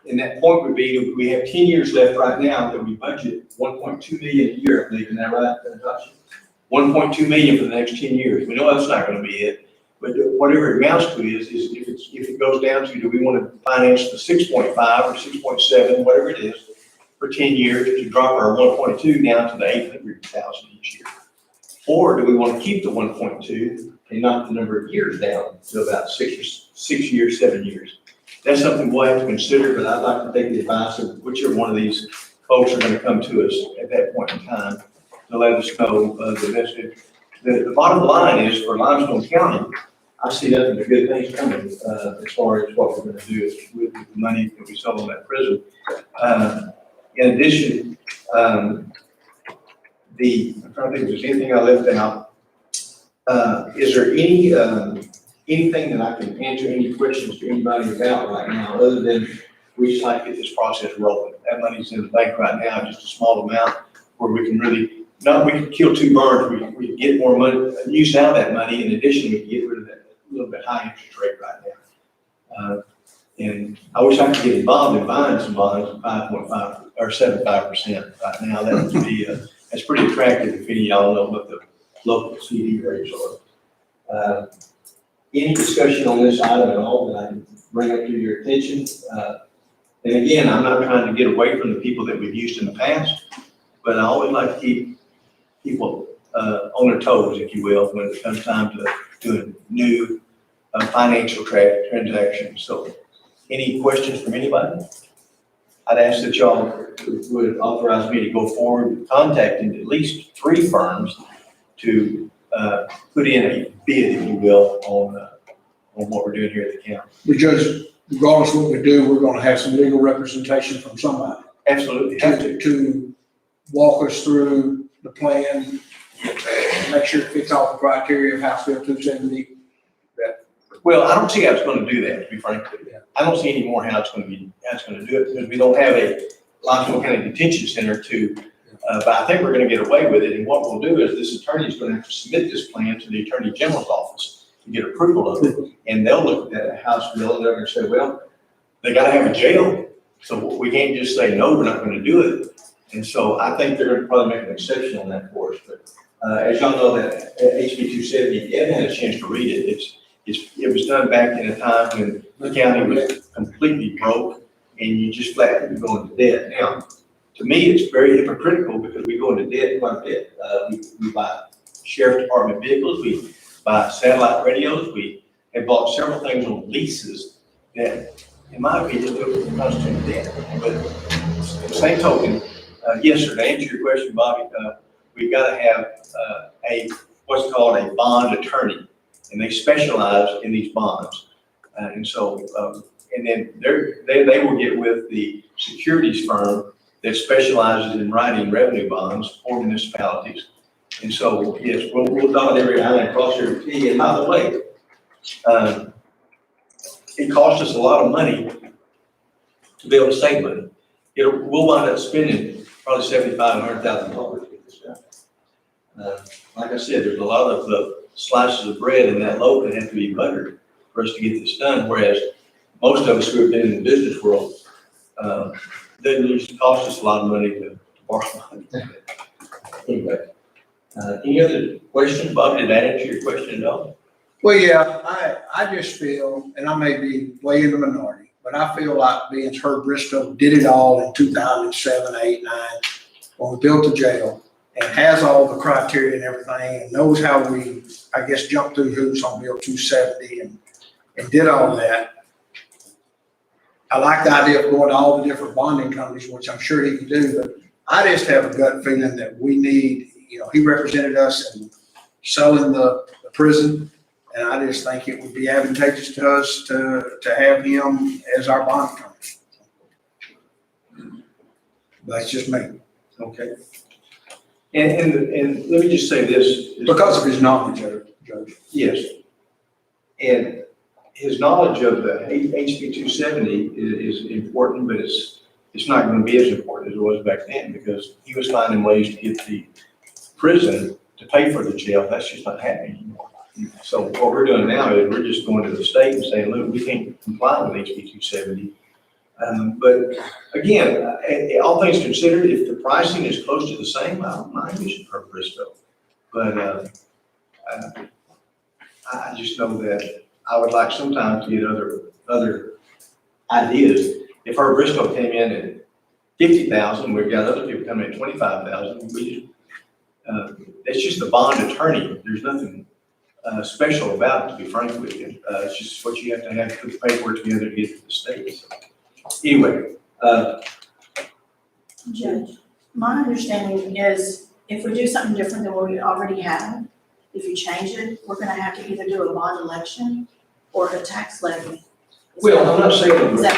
And that point would be, we have 10 years left right now that we budget 1.2 million a year, I believe, isn't that right, Josh? 1.2 million for the next 10 years. We know that's not going to be it, but whatever it amounts to is if it goes down to, do we want to finance the 6.5 or 6.7, whatever it is, for 10 years to drop our 1.2 down to the 800,000 each year? Or do we want to keep the 1.2 and knock the number of years down to about 6 years, 7 years? That's something we'll have to consider, but I'd like to take the advice of whichever one of these folks are going to come to us at that point in time to let us know the best. The bottom line is, for Limestone County, I see nothing but good things coming as far as what we're going to do with the money that we sold on that prison. In addition, I'm trying to think if there's anything I left out. Is there anything that I can answer any questions to anybody about right now, other than we just like to get this process rolling? That money's in the bank right now, just a small amount where we can really, we can kill 2 birds. We can get more money, use out of that money. In addition, we can get rid of that little bit high interest rate right now. And I wish I could get involved in buying some bonds at 5.5 or 7.5% right now. That would be, that's pretty attractive if any of y'all know what the local CD rates are. Any discussion on this item at all that I can bring up to your attention? And again, I'm not trying to get away from the people that we've used in the past, but I always like to keep people on their toes, if you will, when it comes time to doing new financial transactions. So any questions from anybody? I'd ask that y'all would authorize me to go forward with contacting at least 3 firms to put in a bid, if you will, on what we're doing here at the county. Because regardless of what we do, we're gonna have some legal representation from somebody Absolutely, have to. to walk us through the plan, make sure it fits all the criteria of House Bill 270. Well, I don't see how it's going to do that, to be frank with you. I don't see any more how it's going to do it, because we don't have a Limestone County Detention Center to But I think we're gonna get away with it, and what we'll do is this attorney's gonna have to submit this plan to the Attorney General's office to get approval of it, and they'll look at that House bill and they're gonna say, well, they gotta have a jail, so we can't just say, no, we're not gonna do it. And so I think they're gonna probably make an exception on that for us, but, as y'all know, that HB 270, if you haven't had a chance to read it, it was done back in a time when the county was completely broke and you just flat would go into debt. Now, to me, it's very hypocritical because we go into debt quite a bit. We buy sheriff department vehicles, we buy satellite radios, we have bought several things on leases that, in my opinion, don't constitute debt. But at the same token, yes, sir, to answer your question, Bobby, we've got to have what's called a bond attorney, and they specialize in these bonds. And so, and then they will get with the securities firm that specializes in writing revenue bonds for municipalities. And so, yes, we'll dot every I and cross every T. And by the way, it costs us a lot of money to be able to save money. We'll wind up spending probably $75,000 to $100,000 to get this done. Like I said, there's a lot of slices of bread in that loaf that have to be buttered for us to get this done, whereas most of us who have been in the business world, doesn't usually cost us a lot of money to borrow money. Anyway, any other questions, Bob? Did that answer your question at all? Well, yeah, I just feel, and I may be way in the minority, but I feel like being Herb Bristow did it all in 2007, 8, 9, when we built the jail, and has all the criteria and everything, and knows how we, I guess, jumped through hoops on Bill 270 and did all that. I like the idea of going to all the different bonding companies, which I'm sure he can do, but I just have a gut feeling that we need, he represented us in selling the prison, and I just think it would be advantageous to us to have him as our bond company. That's just me. Okay. And let me just say this. Because of his knowledge, Judge. Yes. And his knowledge of the HB 270 is important, but it's not going to be as important as it was back then because he was finding ways to get the prison to pay for the jail. That's just not happening anymore. So what we're doing now is we're just going to the state and saying, look, we can't comply with HB 270. But again, all things considered, if the pricing is close to the same, I don't mind using Herb Bristow. But I just know that I would like sometimes to get other ideas. If Herb Bristow came in at 50,000, we've got other people coming at 25,000. It's just a bond attorney. There's nothing special about it, to be frank with you. It's just what you have to put the paperwork together to get to the state. So, anyway. Judge, my understanding is if we do something different than what we already have, if you change it, we're gonna have to either do a bond election or a tax levy. Well, I'm not saying Is that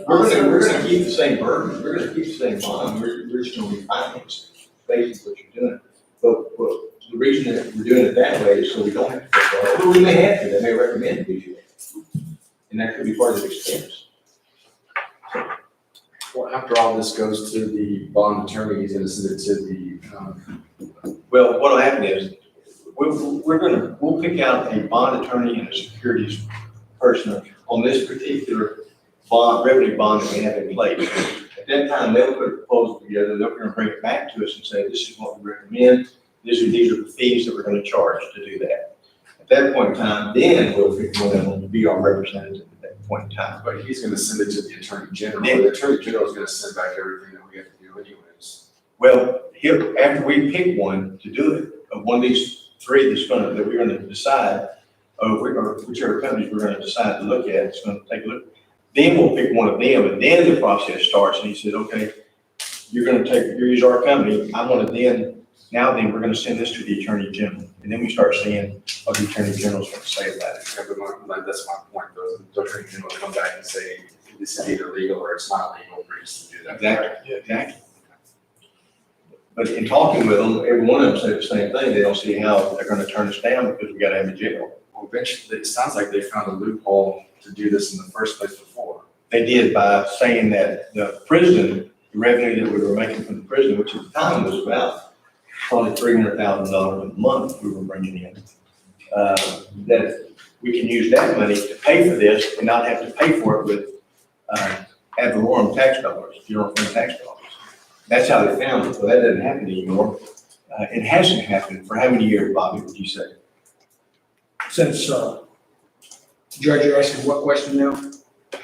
what you we're gonna keep the same burden. We're gonna keep the same bond. We're just gonna refinance it. Basically what you're doing. But the reason that we're doing it that way is so we don't have to go forward. Well, we may have to. They may recommend we do that. And that could be part of the expense. Well, after all this goes to the bond attorney, he's gonna send it to the, Well, what'll happen is we'll pick out a bond attorney and a securities person on this particular revenue bond that we have in place. At that time, they'll put a proposal together. They're going to bring it back to us and say, this is what we recommend. These are the fees that we're going to charge to do that. At that point in time, then we'll pick one of them to be our representative at that point in time. but he's gonna send it to the Attorney General. The Attorney General is gonna send back everything that we have to do anyways. Well, after we pick one to do it, of one of these three that we're gonna decide, or whichever companies we're gonna decide to look at, it's gonna take a look. Then we'll pick one of them, and then the process starts, and he says, okay, you're gonna use our company, then we're gonna send this to the Attorney General. And then we start seeing what the Attorney General's gonna say about it. Yeah, but that's my point, though. The Attorney General will come back and say, this is either legal or it's not legal for us to do that. Exactly, yeah, exactly. But in talking with them, every one of them said the same thing. They don't see how they're gonna turn us down because we gotta have a jail. Well, eventually, it sounds like they found a loophole to do this in the first place before. They did by saying that the prison the revenue that we were making from the prison, which at the time was about probably $300,000 a month we were bringing in. That we can use that money to pay for this and not have to pay for it with ad valorem tax dollars, general fund tax dollars. That's how they found it. Well, that doesn't happen anymore. It hasn't happened for how many years, Bobby, would you say? Since, Judge, you're asking what question now?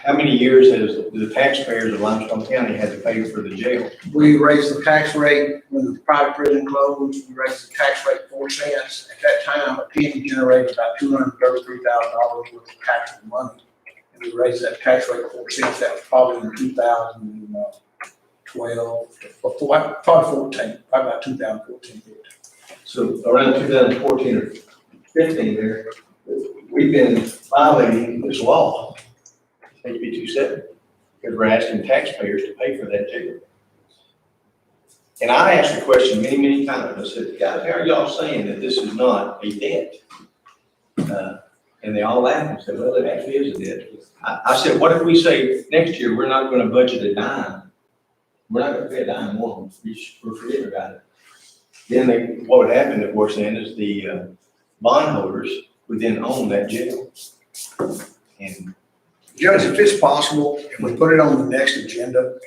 How many years has the taxpayers of Limestone County had to pay for the jail? We raised the tax rate when the private prison closed. We raised the tax rate 4 cents. At that time, a penny generated about $233,000 worth of taxable money. And we raised that tax rate 4 cents. That was probably in 2012, probably 14, probably about 2014. So around 2014 or 15 there, we've been violating this law, HB 270, because we're asking taxpayers to pay for that jail. And I asked the question many, many times. I said, guys, how are y'all saying that this is not a debt? And they all laughed and said, well, it actually is a debt. I said, what if we say next year we're not going to budget a dime? We're not going to pay a dime more. We're forgetting about it. Then what would happen, of course, then is the bondholders would then own that jail. And Judge, if it's possible, if we put it on the next agenda,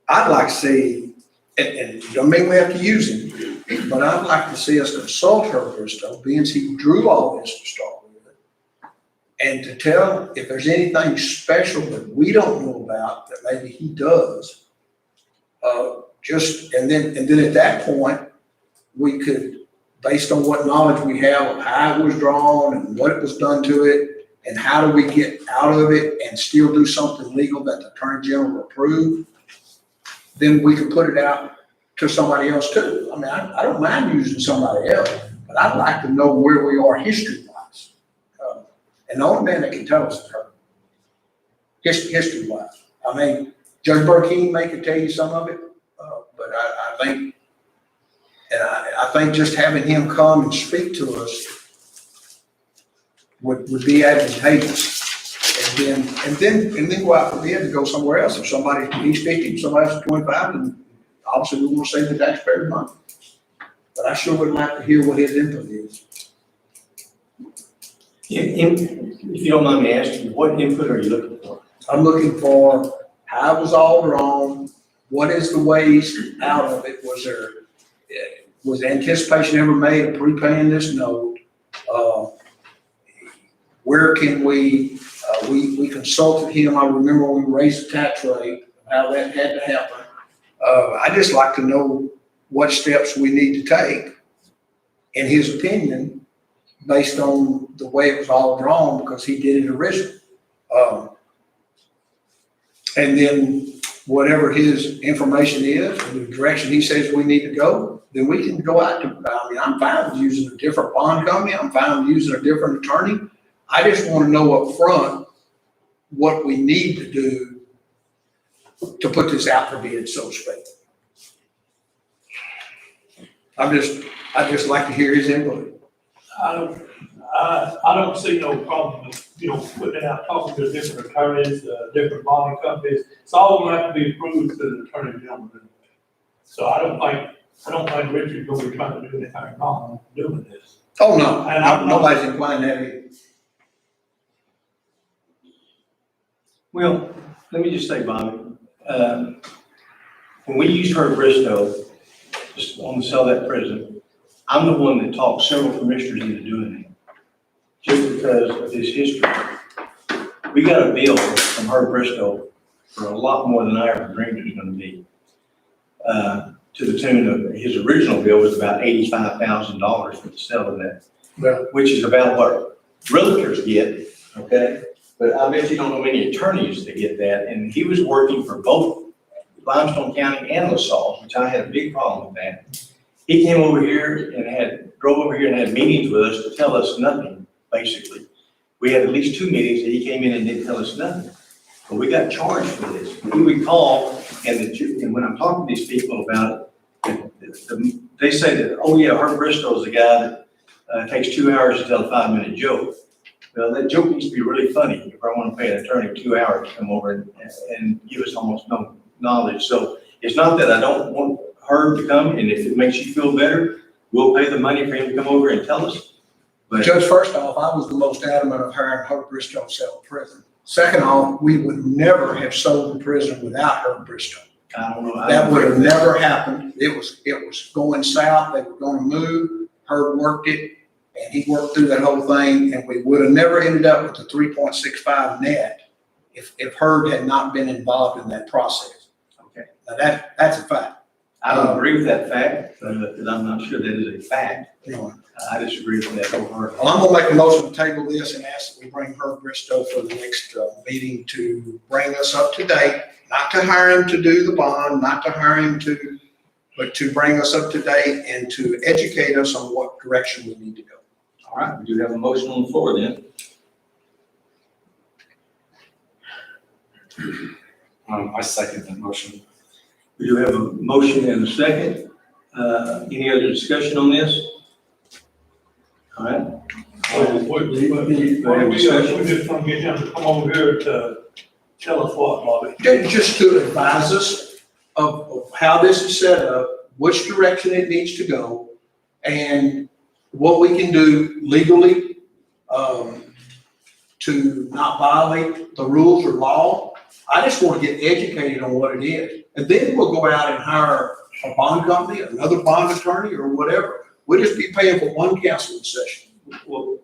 I'd like to see, and don't mean we have to use him, but I'd like to see us consult Herb Bristow, being he drew all this to start with, and to tell if there's anything special that we don't know about that maybe he does. And then at that point, we could, based on what knowledge we have of how it was drawn and what it was done to it, and how do we get out of it and still do something legal that the Attorney General will approve, then we could put it out to somebody else too. I mean, I don't mind using somebody else, but I'd like to know where we are history-wise. And the only man that can tell us is her, history-wise. I mean, Judge Burkeen may could tell you some of it, but I think, and I think just having him come and speak to us would be advantageous. And then go out for bid and go somewhere else. If somebody, he's 50, somebody else is 25, and obviously we want to save the taxpayers money. But I sure would like to hear what his input is. if you don't mind me asking, what input are you looking for? I'm looking for how it was all drawn, what is the ways out of it? Was anticipation ever made of prepaying this note? Where can we consulted him. I remember when we raised the tax rate, how that had to happen. I just like to know what steps we need to take, in his opinion, based on the way it was all drawn, because he did it originally. And then whatever his information is, or the direction he says we need to go, then we can go out to, I mean, I'm fine with using a different bond company. I'm fine with using a different attorney. I just want to know up front what we need to do to put this out for bid, so to speak. I'd just like to hear his input. I don't see no problem with, putting it out, talking to different attorneys, different bonding companies. It's all going to have to be approved to the Attorney General. So I don't think Richard's going to be trying to do anything wrong doing this. Oh, no, And I'm not- nobody's inclined that way. Well, let me just say, Bobby, when we used Herb Bristow just on the sell that prison, I'm the one that talked several commissioners into doing it, just because of his history. We got a bill from Herb Bristow for a lot more than I ever dreamed it was going to be. To the tune of, his original bill was about $85,000 for the sale of that, Yeah. which is about what realtors get, okay? But I bet you don't know many attorneys that get that, and he was working for both Limestone County and LaSalle, which I had a big problem with that. He came over here and drove over here and had meetings with us to tell us nothing, basically. We had at least 2 meetings that he came in and didn't tell us nothing. But we got charged for this. We would call, and when I'm talking to these people about it, they say that, oh yeah, Herb Bristow is the guy that takes 2 hours to tell a 5-minute joke. Well, that joke needs to be really funny if I want to pay an attorney 2 hours to come over and give us almost no knowledge. So It's not that I don't want Herb to come, and if it makes you feel better, we'll pay the money for him to come over and tell us. But Judge, first off, I was the most adamant of hiring Herb Bristow to sell the prison. Second off, we would never have sold the prison without Herb Bristow. I don't know. That would have never happened. It was going south, they were gonna move, Herb worked it, and he worked through that whole thing, and we would have never ended up with the 3.65 net if Herb had not been involved in that process. Okay. Now that's a fact. I don't agree with that fact, because I'm not sure that is a fact. You know, I disagree with that wholeheartedly. well, I'm gonna make a motion to table this and ask that we bring Herb Bristow for the next meeting to bring us up to date, not to hire him to do the bond, not to hire him but to bring us up to date and to educate us on what direction we need to go. All right, we do have a motion on the floor then. I second that motion. We do have a motion and a second. Any other discussion on this? All right. We just want to get him to come over here to tell us what, Bobby. Just to advise us of how this is set up, which direction it needs to go, and what we can do legally to not violate the rules or law. I just want to get educated on what it is. And then we'll go out and hire a bond company, another bond attorney, or whatever. We'll just be paying for one counseling session. Well,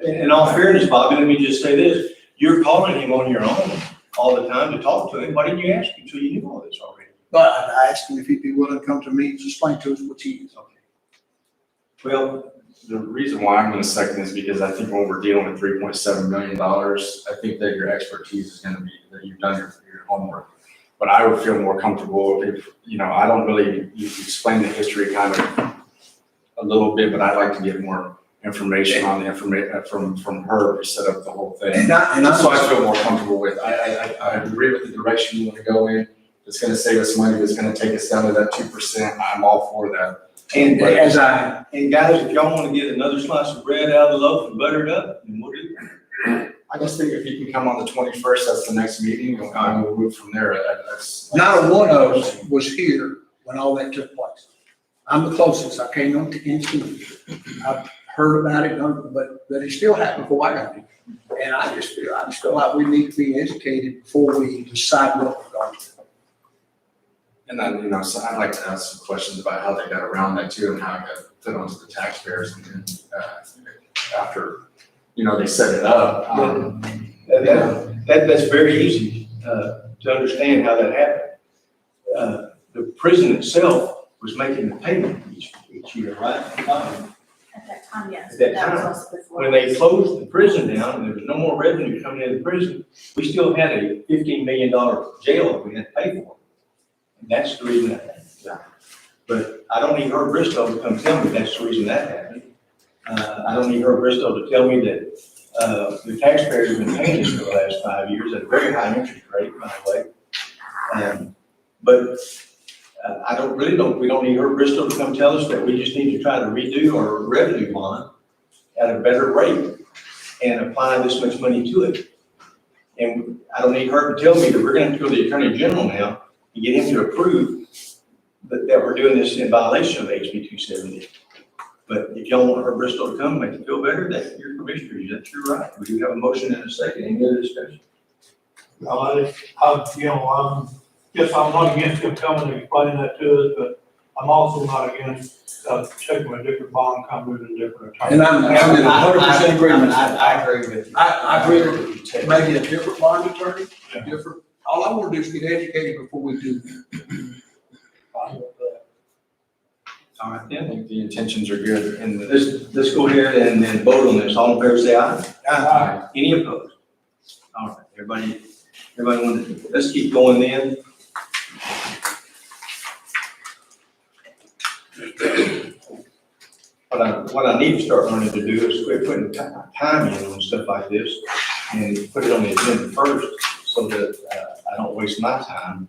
in all fairness, Bobby, let me just say this. You're calling him on your own all the time to talk to him. Why didn't you ask him until you knew all this already? But I asked him if he'd be willing to come to me to explain to us what he is. Well, The reason why I'm gonna second is because I think when we're dealing with $3.7 million, I think that your expertise is gonna be, that you've done your homework. But I would feel more comfortable if, I don't really, you explain the history kind of a little bit, but I'd like to get more information on the information from her to set up the whole thing. So I feel more comfortable with, I agree with the direction you wanna go in. It's gonna save us money, it's gonna take us down to that 2%, I'm all for that. and guys, if y'all want to get another slice of bread out of the loaf and butter it up, then we'll do that. I just think if you can come on the 21st, that's the next meeting, and we'll move from there. That's. Not a one of us was here when all that took place. I'm the closest, I came on to institute. I've heard about it, but it still happened before I got here. And I just feel like we need to be educated before we decide what we're going to do. And then, so I'd like to ask some questions about how they got around that too, and how it got put onto the taxpayers, and then, after, they set it up. That's very easy to understand how that happened. The prison itself was making the payment each year, right? At that time, yes. At that That was time, also before. When they closed the prison down and there was no more revenue coming into the prison, we still had a $15 million jail that we had to pay for. And that's the reason that happened. Yeah. But I don't need Herb Bristow to come tell me that's the reason that happened. I don't need Herb Bristow to tell me that the taxpayers have been paying this for the last 5 years at a very high interest rate, by the way. But we don't need Herb Bristow to come tell us that we just need to try to redo our revenue bond at a better rate and apply this much money to it. And I don't need Herb to tell me that we're going to go to the Attorney General now and get him to approve that we're doing this in violation of HB 270. But if y'all want Herb Bristow to come, make you feel better, that's your commissioners, that's your right. We do have a motion and a second. Any other discussion? I'm not against him coming and explaining that to us, but I'm also not against checking with different bond companies and different attorneys. And I'm in 100% agreement. I agree with you. I agree with maybe a different bond attorney, all I want to do is get educated before we do that. All right, I then. think the intentions are good, and Let's go ahead and then vote on this. All in favor, say aye. Aye. Any opposed? All right, everybody let's keep going then. What I need to start learning to do is quit putting time in on stuff like this and put it on the agenda first so that I don't waste my time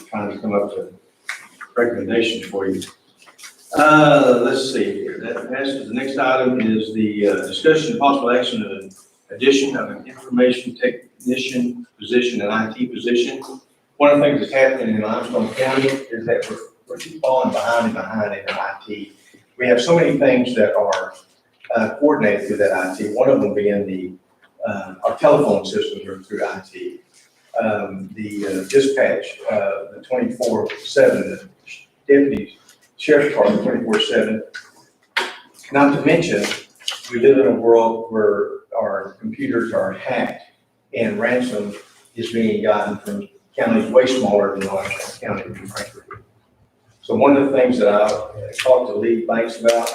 trying to come up with recommendations for you. Let's see here. That passes. The next item is the discussion of possible action of addition of an information technician position, an IT position. one of the things that's happening in Limestone County is that we're keep falling behind in IT. We have so many things that are coordinated through that IT, one of them being our telephone systems are through IT. The dispatch, the 24/7, the deputies, sheriff's department 24/7. Not to mention, we live in a world where our computers are hacked and ransom is being gotten from counties way smaller than Limestone County, to be frank with you. So one of the things that I talked to Lee Banks about,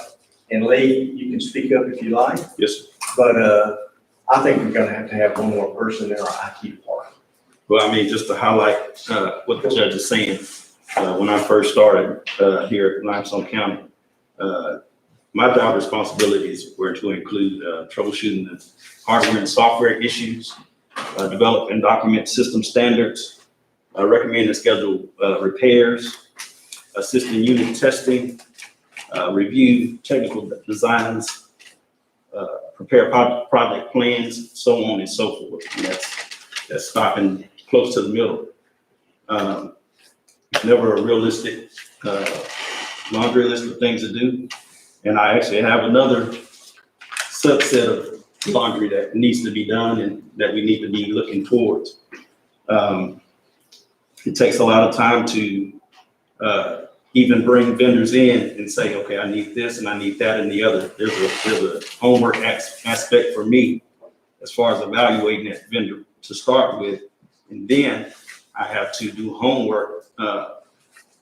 and Lee, you can speak up if you like. Yes. But I think we're gonna have to have one more person in our IT department. Well, I mean, just to highlight what the judge is saying, when I first started here at Limestone County, my job responsibilities were to include troubleshooting the hardware and software issues, develop and document system standards, recommend and schedule repairs, assist in unit testing, review technical designs, prepare project plans, so on and so forth. And that's stopping close to the middle. Never a realistic laundry list of things to do. And I actually have another subset of laundry that needs to be done and that we need to be looking towards. It takes a lot of time to even bring vendors in and say, okay, I need this and I need that and the other. There's a homework aspect for me as far as evaluating that vendor to start with. And then I have to do homework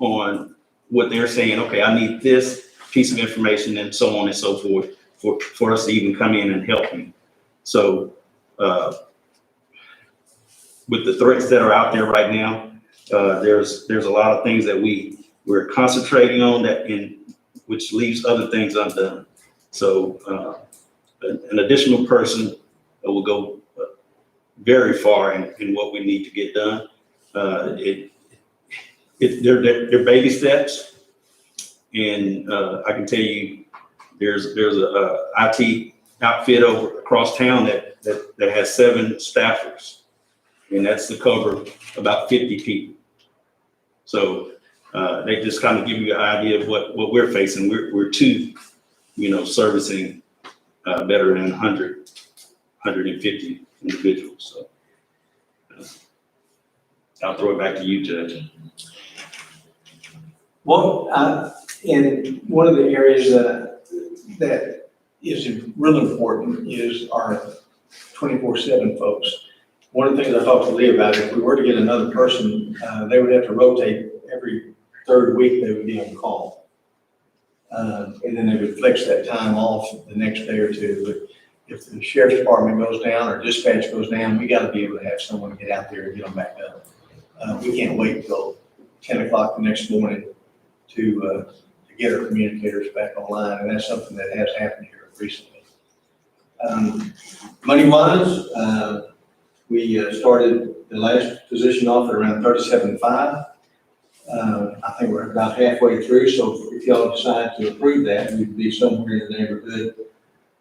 on what they're saying. Okay, I need this piece of information and so on and so forth for us to even come in and help me. So with the threats that are out there right now, there's a lot of things that we're concentrating on which leaves other things undone. So an additional person will go very far in what we need to get done. They're baby steps, and I can tell you, there's a IT outfit over across town that has 7 staffers, and that's to cover about 50 people. So they just kind of give you an idea of what we're facing. We're servicing better than 150 individuals. So I'll throw it back to you, Judge. Well, in one of the areas that is real important is our 24/7 folks. One of the things I talked to Lee about, if we were to get another person, they would have to rotate every 3rd week. They would be on call. And then they would flex that time off the next day or two. But if the sheriff's department goes down or dispatch goes down, we gotta be able to have someone get out there and get them back up. We can't wait till 10 o'clock the next morning to get our communicators back online, and that's something that has happened here recently. Money-wise, we started the last position off at around 37.5. I think we're about halfway through, so if y'all decide to approve that, we'd be somewhere in the neighborhood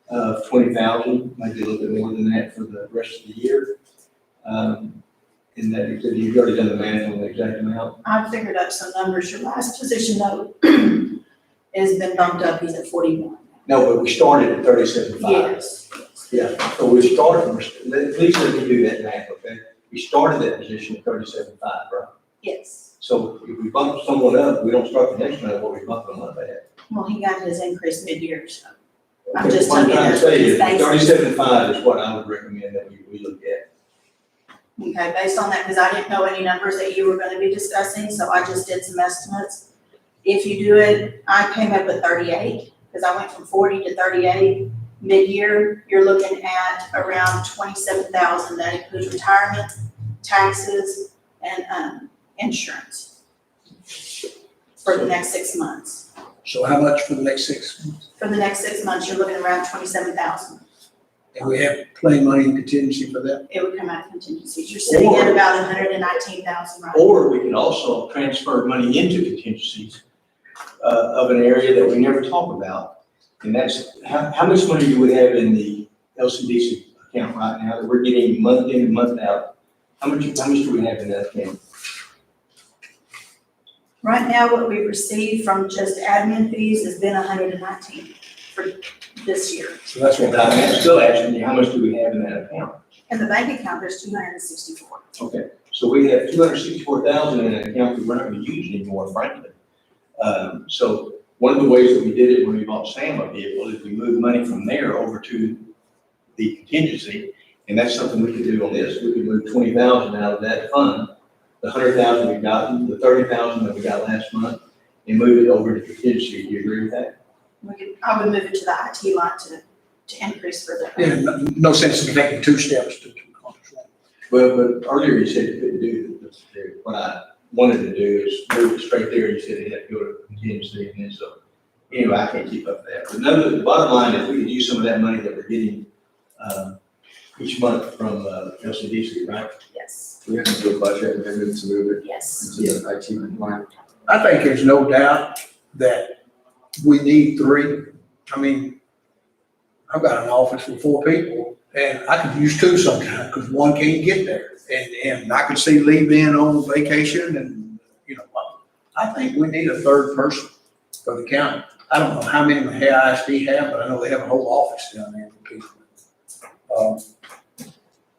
of 20,000, maybe a little bit more than that for the rest of the year. And that you've already done the math on the exact amount. I figured up some numbers. Your last position though has been bumped up. He's at 41. No, but we started at 37.5. Yes. Yeah, so we started, please let me do that math, okay? We started that position at 37.5, right? Yes. So if we bump someone up, we don't start the next one at what we bumped them up at. Well, he got his increase mid-year, so I'm Okay, just what I'm telling you trying to that say his is base. 37.5 is what I would recommend that we look at. Okay, based on that, because I didn't know any numbers that you were gonna be discussing, so I just did some estimates. If you do it, I came up with 38, because I went from 40 to 38. Mid-year, you're looking at around 27,000. That includes retirement, taxes, and insurance for the next 6 months. So how much for the next 6 months? For the next 6 months, you're looking around 27,000. And we have plenty of money in contingency for that? It would come out of contingencies. You're sitting at about 119,000 right now. Or we can also transfer money into contingencies of an area that we never talk about. And that's, how much money do we have in the LCDC account right now that we're getting month in and month out? How much do we have in that account? Right now, what we've received from just admin fees has been 119 for this year. So that's what I'm that is. still asking you, how much do we have in that account? In the bank account, there's 264. Okay, so we have 264,000 in an account that we're not gonna use anymore, frankly. So one of the ways that we did it when we bought Sam a vehicle is we moved money from there over to the contingency, and that's something we could do on this. We could move 20,000 out of that fund, the 100,000 we got, the 30,000 that we got last month, and move it over to contingency. Do you agree with that? I would move it to the IT line to increase for the. Yeah, no sense in taking two steps to accomplish that. But earlier you said you couldn't do what I wanted to do is move it straight there. You said it had to go to contingency, and then so, anyway, I can't keep up with that. But no, the bottom line is we could use some of that money that we're getting, each month from, LCDC, right? Yes, We have to do a budget amendment to move it yes. into the IT line. I think there's no doubt that we need three. I mean, I've got an office with 4 people, and I could use 2 sometimes, because one can't get there. And I could see Lee being on vacation, and, you know, I think we need a 3rd person for the county. I don't know how many ISD have, but I know they have a whole office down there for people.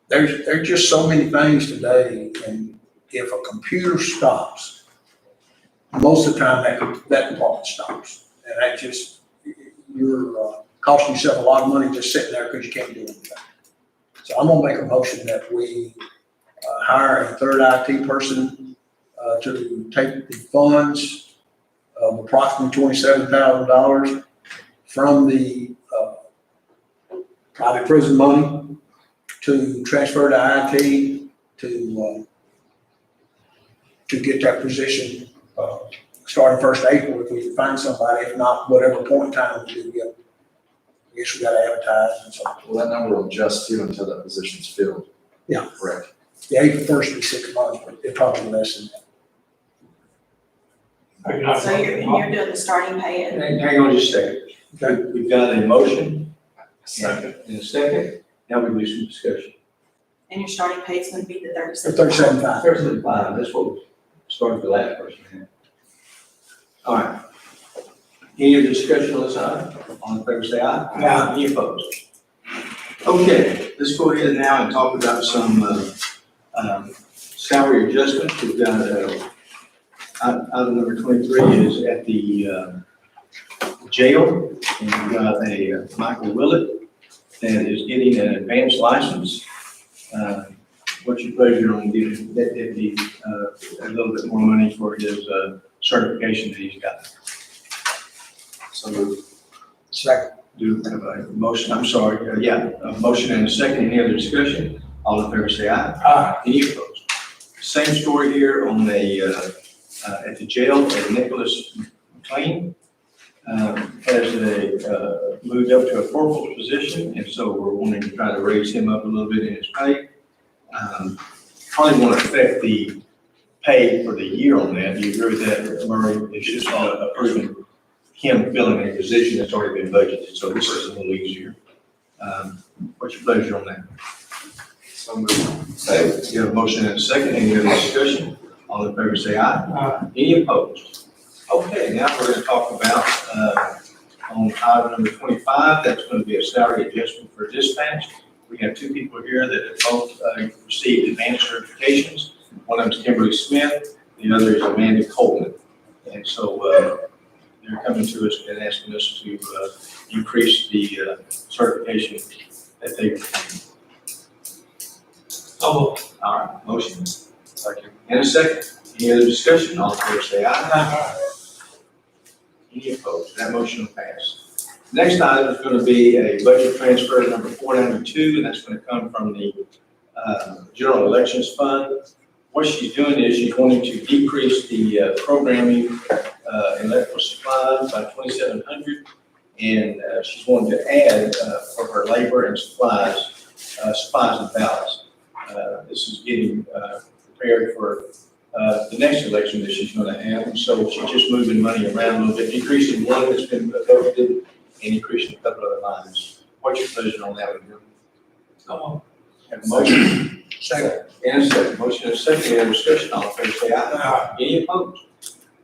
There's just so many things today, and if a computer stops, most of the time that department stops. And that just, you're costing yourself a lot of money just sitting there because you can't do anything. So I'm gonna make a motion that we hire a 3rd IT person to take the funds of approximately $27,000 from the private prison money to transfer to IT to get that position starting 1st April if we can find somebody. If not, whatever point in time we do get, I guess we gotta advertise and so. Well, that number will adjust too until that position's filled. Yeah. Correct. Yeah, April 1st be 6 months, but it probably less than that. So you're doing the starting pay at. Hang on just a second. We've got a motion. Second. In a second. Now we do some discussion. And your starting pay is gonna be the 37. 37.5. 35, that's what we started the last person in. All right. Any other discussion on this item? All in favor, say aye. Aye. Any opposed? Okay, let's go ahead now and talk about some, salary adjustments. We've got, item number 23 is at the, jail, and we've got a Michael Willett that is getting an advanced license. What's your pleasure on giving that deputy, a little bit more money for his, certification that he's got? So moved. Second. Do have a motion, I'm sorry, a motion and a second. Any other discussion? All in favor say aye. Aye. Any opposed? Same story here on the, at the jail, at Nicholas McLean. Has moved up to a corporal's position, and so we're wanting to try to raise him up a little bit in his pay. Probably won't affect the pay for the year on that. Do you agree with that, Murray? It's just approving him filling a position that's already been budgeted, so this is a little easier. What's your pleasure on that? So moved. Okay, you have a motion and a second. Any other discussion? All in favor say aye. Aye. Any opposed? Okay, now we're going to talk about, on item number 25, that's going to be a salary adjustment for dispatch. We have 2 people here that have both received advanced certifications. One of them is Kimberly Smith, the other is Amanda Coleman. And so they're coming to us and asking us to increase the certification that they received. All right, motion. Second. And a second. Any other discussion? All in favor say aye. Aye. Any opposed? That motion will pass. Next item is going to be a budget transfer number 492, and that's going to come from the General Elections Fund. What she's doing is she's wanting to decrease the programming and electrical supplies by $2,700, and she's wanting to add for her labor and supplies and ballots. This is getting prepared for the next election that she's going to have, and so she's just moving money around a little bit, decreasing one that's been budgeted and increasing a couple other lines. What's your pleasure on that one? Have a motion? Second. And a second. Motion and a second. Any other discussion? All in favor say aye. Aye. Any opposed?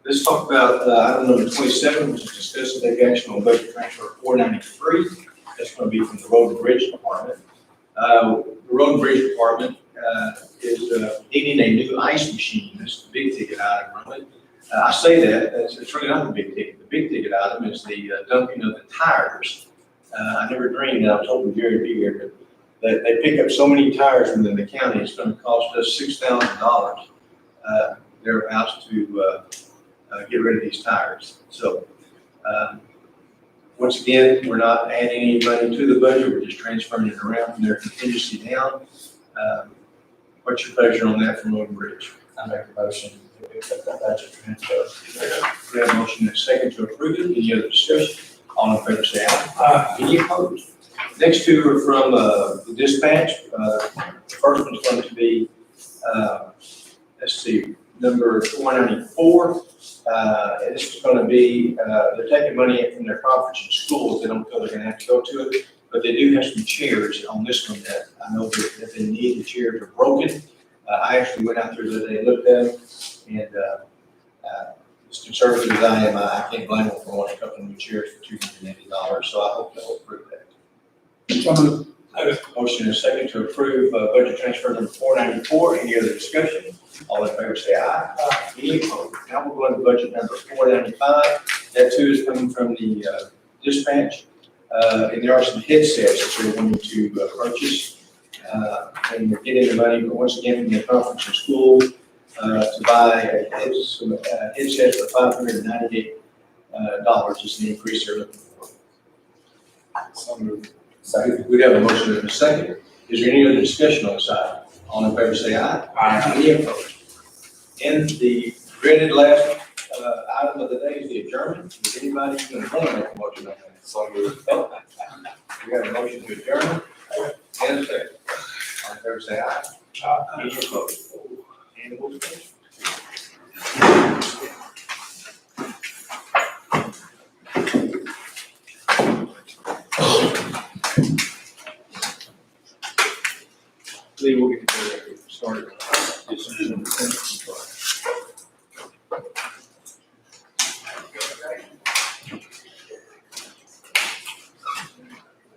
Let's talk about item number 27, which is discuss and take action on budget transfer 493. That's going to be from the Road and Bridge Department. The Road and Bridge Department is needing a new ice machine. That's the big ticket item from it. I say that, it's really not the big ticket. The big ticket item is the dumping of the tires. I never dreamed, and I was hoping Gary would be here, but that they pick up so many tires within the county, it's going to cost us $6,000 thereabouts to get rid of these tires. So, once again, we're not adding any money to the budget, we're just transferring it around from their contingency down. What's your pleasure on that from Road and Bridge? I make a motion to accept that budget transfer. We have a motion and a second to approve it. Any other discussion? All in favor say aye. Any opposed? Next two are from the dispatch. The first one's going to be, let's see, number 494. And this is going to be, they're taking money from their conference in schools. They don't feel they're going to have to go to it, but they do have some chairs on this one that I know that they need. The chairs are broken. I actually went out there the other day and looked at them, and as conservative as I am, I can't blame them for wanting a couple of new chairs for $280. So I hope they'll approve that. Motion and a second to approve budget transfer number 494. Any other discussion? All in favor say aye. Any opposed? Now we'll go into budget number 495. That too is coming from the dispatch. And there are some headsets that we're going to purchase. And we're getting the money, once again, from the conference in school to buy some headsets for $598 is the increase they're looking for. So moved. We have a motion and a second. Is there any other discussion on this item? All in favor say aye. Aye. Any opposed? And the dreaded last item of the day is the adjournment. Is anybody going to want to make a motion on that? So moved. We have a motion to adjourn and a second. All in favor say aye. Aye. Any opposed? And we'll finish. Lee, we'll get started.